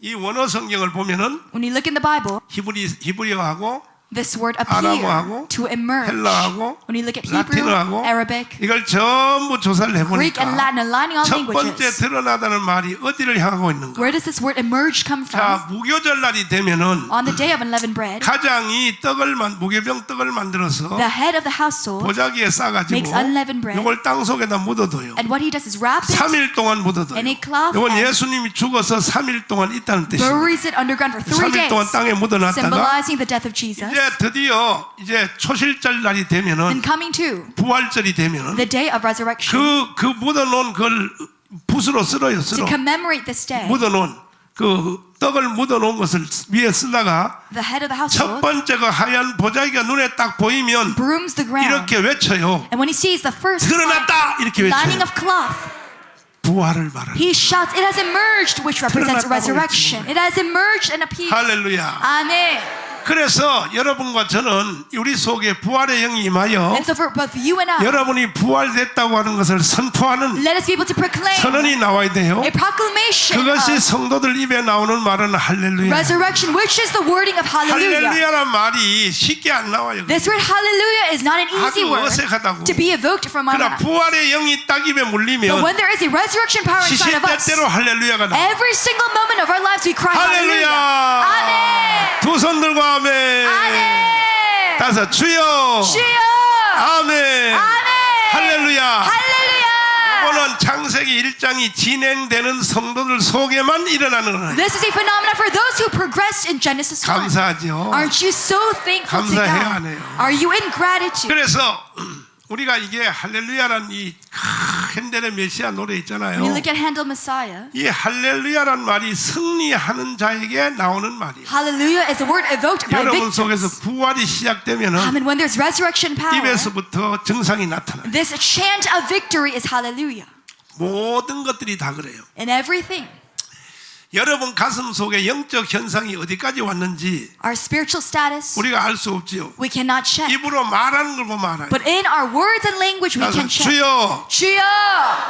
이 원어 성경을 보면은 When you look in the Bible, 히브리어하고 This word 아람어하고 appear, to emerge. 헬라하고 When you look at Hebrew, 라틴어하고 Arabic, 이걸 전부 조사를 Greek, and 해보니까 Latin, aligning all 첫 번째 languages. 드러나다는 말이 어디를 향하고 있는가? Where does this word emerge come from? 자, 무교절날이 되면은 On the day of unleavened bread, 가장이 무교병 떡을 만들어서 the head of the household 보자기에 싸가지고 makes unleavened bread. 이걸 땅 속에다 묻어둬요. And what he does is wrap it, 3일 동안 묻어둬요. in a cloth 이건 and 예수님이 죽어서 3일 동안 있다는 뜻입니다. buries it underground for 3 3일 동안 days, 땅에 묻어놨다가 symbolizing the death of Jesus. 이제 드디어 이제 초실절 날이 되면은 Then coming to 부활절이 되면은 the day of resurrection, 그 묻어놓은 걸 붓으로 쓸어요. to 쓸어 commemorate this day, 묻어놓은 그 떡을 묻어놓은 것을 위에 쓰다가 the head of the 첫 household 번째 그 하얀 보자기가 눈에 딱 보이면 brooms the ground. 이렇게 외쳐요. And when he sees the first 드러났다 이렇게 lining 외쳐요. of cloth, 부활을 말하는. he shouts, "It has emerged," which represents 드러났다고 resurrection. 외치는 It has emerged and appeared. 할렐루야. Amen. 그래서 여러분과 저는 우리 속에 부활의 영이 임하여 And so for both you and I, 여러분이 부활됐다고 하는 것을 선포하는 let us be able to proclaim 선언이 나와야 돼요. a proclamation 그것이 of 성도들 입에 나오는 말은 할렐루야. resurrection, which is the wording of hallelujah. 할렐루야란 말이 쉽게 안 나와요. This word hallelujah is not an easy 아주 word 어색하다고. to be evoked from our 그러나 mouth. 부활의 영이 딱 입에 But 물리면 when there is a resurrection power inside of us, 시시때때로 할렐루야가 나와. every single moment of our lives we cry hallelujah. 할렐루야. Amen. 두 손 들고 아멘. Amen. 다섯 주여. 주여. 아멘. 아멘. 할렐루야. 할렐루야. 이거는 창세기 1장이 진행되는 성도들 속에만 일어나는 거예요. This is a phenomenon for those who progressed in Genesis 1. 감사하죠. Aren't you so thankful to 감사해야 God? 하네요. Are you in gratitude? 그래서 우리가 이게 할렐루야란 이 핸델의 메시아 노래 있잖아요. When you look at Handel Messiah, 이 할렐루야란 말이 승리하는 자에게 나오는 말이에요. hallelujah is a word evoked by 여러분 속에서 victims. 부활이 시작되면은 And when there's resurrection power, 입에서부터 정상이 나타나요. this chant of victory is hallelujah. 모든 것들이 다 그래요. In everything, 여러분 가슴 속에 영적 현상이 어디까지 왔는지 our spiritual status, 우리가 알 수 없지요. we cannot check. 입으로 말하는 걸 보면 알아요. But in our words and language, we 그래서 can check. 주여 주여!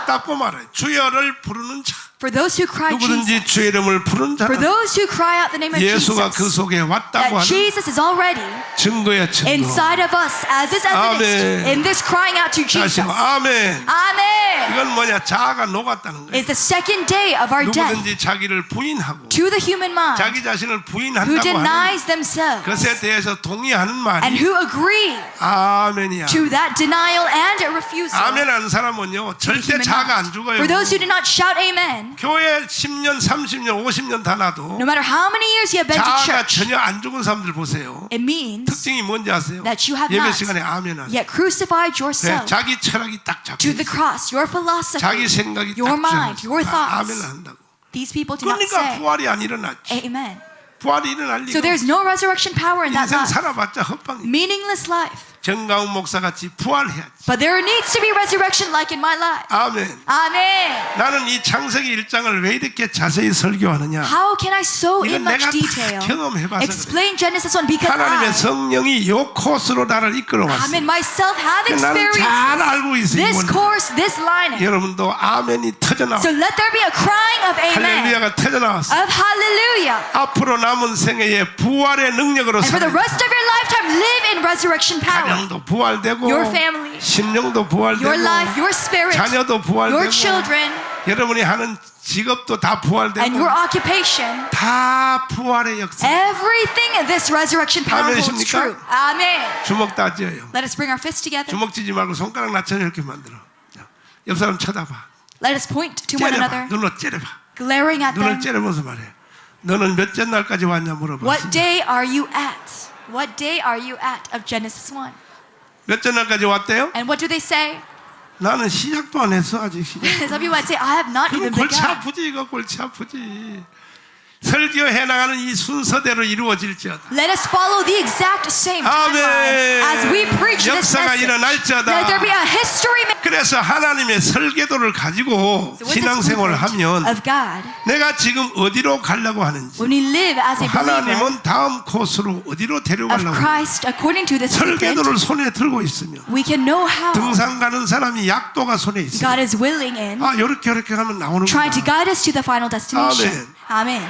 딱 보면 알아요. 주여를 부르는 자, For those who cry 누구든지 Jesus, 주의 이름을 부르는 자, for those who cry out the name of 예수가 그 Jesus, 속에 왔다고 that 하는 Jesus is already 증거야 증거. inside of us, as is evidenced 아멘. in this crying out to 다시 Jesus. 아멘. Amen. 이건 뭐냐? 자아가 녹았다는 거예요. Is the second day of our death 누구든지 자기를 부인하고 to the human mind 자기 자신을 who 부인한다고 하는 denies themselves 것에 대해서 동의하는 and 말이 who agree 아멘이야. to that denial and refusal. 아멘 하는 사람은요 to the 절대 human 자아가 mind. 안 죽어요. For those who do not shout amen, 교회 10년, 30년, 50년 다 놔도 no matter how many years you have been to 자아가 church, 전혀 안 죽은 사람들 보세요. it means 특징이 뭔지 아세요? that you have 예배 not 시간에 아멘 하세요. yet crucified 네, yourself 자기 철학이 딱 잡혀 to the 있어요. cross, your philosophy, 자기 생각이 your 딱 mind, 잡혀 your 있어요. thoughts. 아멘 한다고. These people do not 그러니까 say 부활이 안 일어났지. amen. 부활이 일어날 리가 So there's no resurrection power in that 인생 life. 살아봤자 헛방이. Meaningless life. 정가운 목사 같이 부활해야지. But there needs to be resurrection like in my life. 아멘. Amen. 나는 이 창세기 1장을 왜 이렇게 자세히 설교하느냐? How can I so 이건 in much 내가 다 detail 경험해봐서 explain Genesis 1? Because 하나님의 I, 성령이 요 코스로 나를 이끌어왔어. Amen, myself have 나는 잘 experienced 알고 있어요. this 이거는. course, this lining. 여러분도 아멘이 터져나와. So let there be a crying of amen, 할렐루야가 터져나왔어. of hallelujah. 앞으로 남은 생애에 부활의 능력으로 And for the 살아야 rest of your lifetime, live in resurrection power. 가정도 부활되고 Your family, 심령도 부활되고 your life, your spirit, 자녀도 your 부활되고 children, 여러분이 하는 직업도 다 and 부활되고 your occupation. 다 부활의 역사. Everything in this resurrection power holds 아멘이십니까? true. Amen. 주먹 다 쥐어요. Let us bring our fists together. 주먹 쥐지 말고 손가락 낮춰 이렇게 만들어. 옆 사람 쳐다봐. Let us point to one 째려봐. another, 눈으로 째려봐. glaring at 눈을 them. 째려보면서 말해. 너는 몇째 날까지 왔냐 물어봐. What day are you at? What day are you at of Genesis 1? 몇째 날까지 왔대요? And what do they say? 나는 시작도 안 했어 아직 시작. Some people might say, I have not 그럼 even 골치 begun. 아프지 이거 골치 아프지. 설교해 나가는 이 순서대로 이루어질지어다. Let us follow the exact same 아멘. timeline as we preach this 역사가 message. 일어날지어다. Let there be a history 그래서 하나님의 설계도를 가지고 with this 신앙생활을 blueprint 하면 of God. 내가 지금 어디로 가려고 하는지 When we live as a believer 하나님은 다음 코스로 어디로 of 데려가려고 하는지 Christ according to this blueprint, 설계도를 손에 들고 있으면 we can know how 등산 가는 사람이 약도가 손에 God 있어요. is willing in 아 요렇게 하면 나오는구나. trying to guide us to the final destination. 아멘. Amen.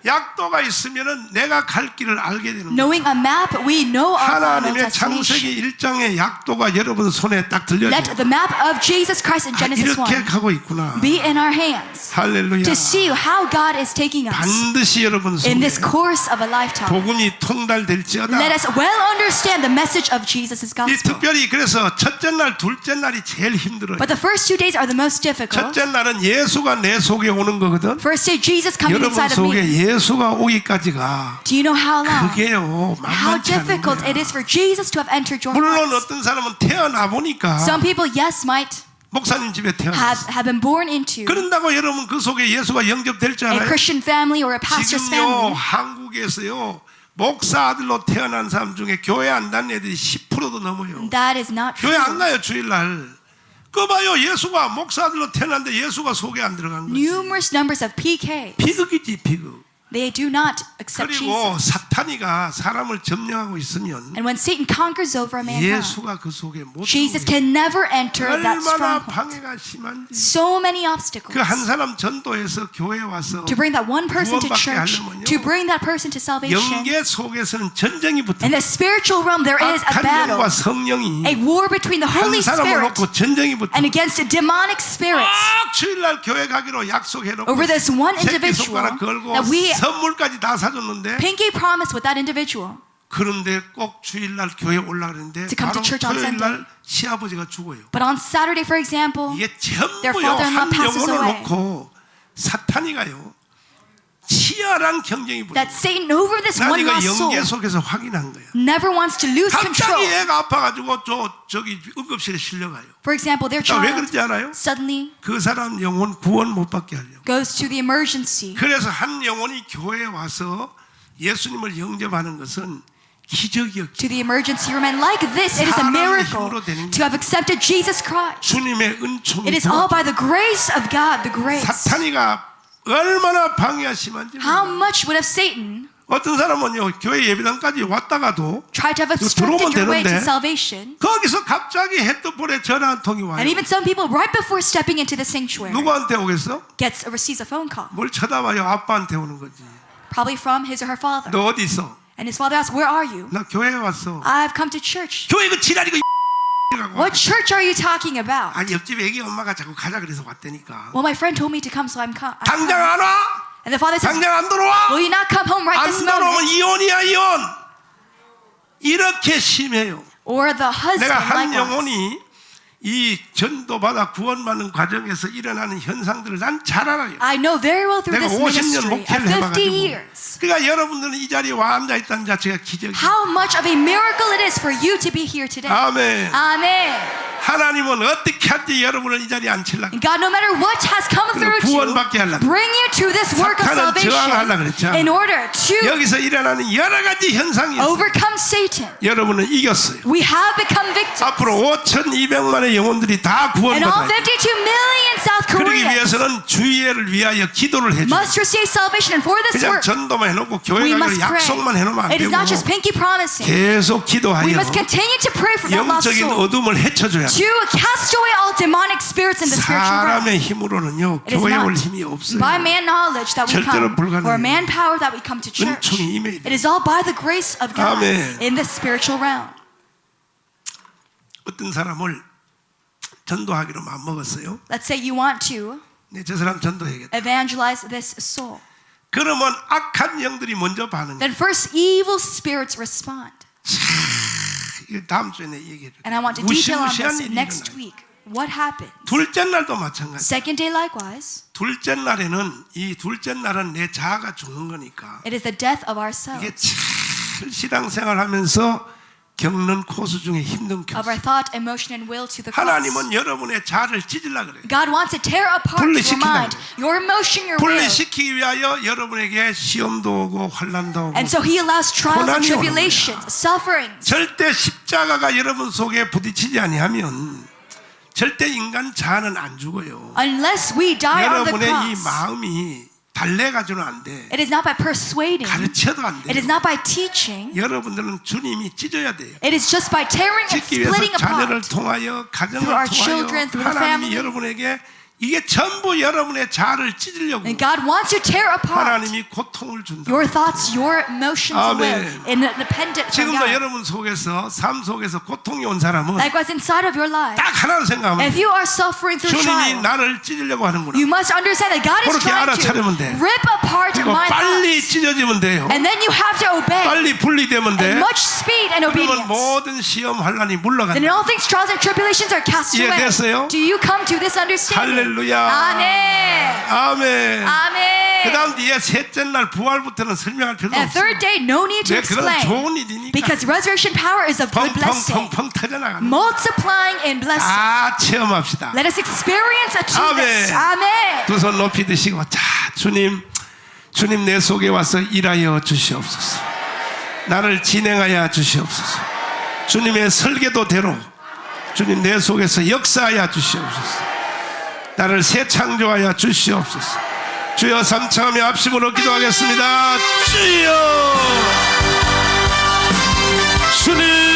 약도가 있으면은 내가 갈 길을 알게 되는 거예요. Knowing a map, we know our final 하나님의 destination. 창세기 1장의 약도가 여러분 손에 딱 Let 들려져요. the map of Jesus Christ in Genesis 이렇게 1 가고 있구나. be in our hands 할렐루야. to see how God is taking us 반드시 여러분 in 속에 this course of a lifetime. 복음이 통달될지어다. Let us well understand the message of Jesus' 이 gospel. 특별히 그래서 첫째 날, 둘째 날이 제일 힘들어요. But the first 2 days are the most difficult. 첫째 날은 예수가 내 속에 오는 거거든. First day, Jesus coming 여러분 inside of me. 속에 예수가 오기까지가 Do you know how long? 그게요 How 만만치 않은 difficult it 거야. is for Jesus to have entered your 물론 hearts. 어떤 사람은 태어나 보니까 Some people, yes, might 목사님 집에 태어났어. have been born into 그런다고 여러분 그 속에 예수가 영접될 줄 a 알아요? Christian family or a pastor's 지금요 family. 한국에서요 목사 아들로 태어난 사람 중에 교회 안 다니는 애들이 10%도 넘어요. That is not true. 교회 안 가요 주일날. 그 봐요 예수가 목사 아들로 태어났는데 예수가 속에 안 들어간 거지. Numerous numbers of PKs. 비극이지 비극. They do not accept 그리고 Jesus. 사탄이가 사람을 점령하고 있으면 And when Satan conquers over a mankind, 예수가 그 속에 못 Jesus 들어오게. can never enter that 얼마나 stronghold. 방해가 심한지. So many obstacles. 그 한 사람 전도해서 교회에 와서 To bring that one person to 구원받게 church, 하려면요. to bring that person to salvation. 영계 속에서는 전쟁이 붙어. In the spiritual realm, there is a 악한 battle, 영과 성령이 a war between the 한 Holy 사람을 Spirit 놓고 전쟁이 붙어. and against demonic spirits. 꼭 주일날 교회 가기로 약속해놓고 Over this one 새끼 individual 손가락 걸고 that we- 선물까지 다 사줬는데 Pinky promised with that individual 그런데 꼭 주일날 교회 올라가는데 To come 바로 to church on 토요일날 시아버지가 죽어요. But on Saturday, for example, 이게 their 전부요 father-in-law 한 passes 영혼을 away. 놓고 사탄이가요 치열한 경쟁이 붙어. that Satan over this 난 one 이거 lost soul 영계 속에서 확인한 거야. never wants to lose 갑자기 control. 애가 아파가지고 저기 응급실에 실려가요. For example, their 왜 child 그런지 알아요? suddenly 그 사람 영혼 구원 못 받게 하려고. goes to the emergency. 그래서 한 영혼이 교회에 와서 예수님을 영접하는 것은 기적이었죠. To the emergency room, and like this, it is a 사람의 miracle 힘으로 되는 to have accepted Jesus Christ. 주님의 은총이 It is all by the grace of God, the grace. 사탄이가 얼마나 방해가 심한지 How 몰라요. much would have Satan 어떤 사람은요 교회 예배당까지 왔다가도 tried to have 들어오면 obstructed your way to 되는데 salvation? 거기서 갑자기 헤드폰에 전화 한 통이 와요. And even some people, right before stepping into the sanctuary, 누구한테 오겠어? receives a phone call, 뭘 쳐다봐요? 아빠한테 오는 거지. probably from his or her father. 너 어디 있어? And his father asks, "Where are you?" 나 교회에 왔어. "I've come to church." 교회 그 지랄이 그 갖고 "What church are you talking about?" 아니 옆집 애기 엄마가 자꾸 가자 그래서 왔다니까. "Well, my friend told me to come, so I'm come." 당장 안 와? And the father says, 당장 안 들어와? "Will you not come home right 안 this 들어오면 moment?" 이혼이야 이혼. 이렇게 심해요. Or the husband 내가 한 likewise. 영혼이 이 전도받아 구원받는 과정에서 일어나는 현상들을 난 잘 알아요. I know very well through 내가 this 50년 ministry 목회를 of 50 해봐가지고. years 그러니까 여러분들은 이 자리에 와 앉아있다는 자체가 기적이에요. how much of a miracle it is for you to be here today. 아멘. Amen. 하나님은 어떻게 하든지 여러분을 이 자리에 앉히려고. And God, no matter what has come through to you, 구원받게 하려고. bring you to this work of 사탄은 저항하려고 그랬죠. salvation in order to 여기서 일어나는 여러 가지 현상이 있어요. overcome Satan. 여러분은 이겼어요. We have become victims. 앞으로 5,200만의 영혼들이 다 And all 구원받아요. 52 million South 그러기 Koreans 위해서는 주의를 위하여 기도를 해줘요. must receive salvation. And for this 그냥 work, 전도만 해놓고 교회 we 가기로 must pray. 약속만 해놓으면 안 It is 되고 not just pinky promising. 계속 기도하여 We must continue to pray for that lost 영적인 soul, 어둠을 헤쳐줘야 돼요. to cast away all demonic spirits in the spiritual realm. 사람의 힘으로는요 It is 교회 올 not 힘이 없어요. by man knowledge that we 절대로 come, 불가능해요. or man power that we come to church. 은총이 임해야 It 돼요. is all by the grace of God 아멘. in the spiritual realm. 어떤 사람을 전도하기로 마음먹었어요. Let's say you want to 네, 저 사람 전도해야겠다. evangelize this soul. 그러면 악한 영들이 먼저 반응해요. Then first evil spirits respond. 이거 다음 주에 내 얘기해 줄게요. And I want to detail on 무시무시한 this 일이 next 일어나요. week. What happened? 둘째 날도 마찬가지. Second day likewise. 둘째 날에는 이 둘째 날은 내 자아가 죽는 거니까 It is the death of 이게 ourselves, 참 신앙생활하면서 겪는 코스 중에 힘든 of 코스. our thought, emotion, and will to the cross. 하나님은 여러분의 자아를 찢으려고 그래요. God wants to tear apart your 분리시키려고 mind, your emotion, your will. 분리시키기 위하여 여러분에게 시험도 오고 환난도 오고 And so He allows trials and 고난이 오는 tribulations, sufferings. 절대 십자가가 여러분 속에 부딪히지 아니하면 절대 인간 자아는 안 죽어요. Unless we die on the 여러분의 이 cross. 마음이 달래가지고는 안 돼. It is not by persuading. 가르쳐도 안 It is 돼요. not by teaching. 여러분들은 주님이 찢어야 돼요. It is just by tearing and 찢기 위해서 splitting 자녀를 apart. 통하여 가정을 Through our 통하여 children, through the 하나님이 family. 여러분에게 이게 전부 여러분의 자아를 찢으려고 And God wants to tear apart 하나님이 고통을 준다. your thoughts, your emotions away, 아멘. independent from 지금도 God. 여러분 속에서 삶 속에서 고통이 온 사람은 Likewise, inside of your life, 딱 하나를 생각하면 if you are suffering through 주님이 trial, 나를 찢으려고 하는구나. you must understand that God is 그렇게 trying 알아차리면 돼. to rip apart 그리고 my 빨리 thoughts. 찢어지면 돼요. And then you have to obey. 빨리 분리되면 돼. And much speed and 그러면 obedience. 모든 시험 환란이 Then in 물러간다. all things, trials and tribulations are cast away. 이해됐어요? Do you come to this understanding? 할렐루야. Amen. 아멘. Amen. 그 다음 뒤에 셋째 날 부활부터는 설명할 필요 And 없어. third day, no need to 왜 그런 explain. 좋은 일이니까. Because resurrection power is of good blessing. 펑펑펑펑 터져나가는. Multiplying in blessing. 다 체험합시다. Let us experience achievements. 아멘. Amen. 두 손 높이 드시고, 자, 주님 내 속에 와서 일하여 주시옵소서. 나를 진행하여 주시옵소서. 주님의 설계도대로 주님 내 속에서 역사하여 주시옵소서. 나를 새 창조하여 주시옵소서. 주여 삼창하며 합심으로 기도하겠습니다. 주여 주님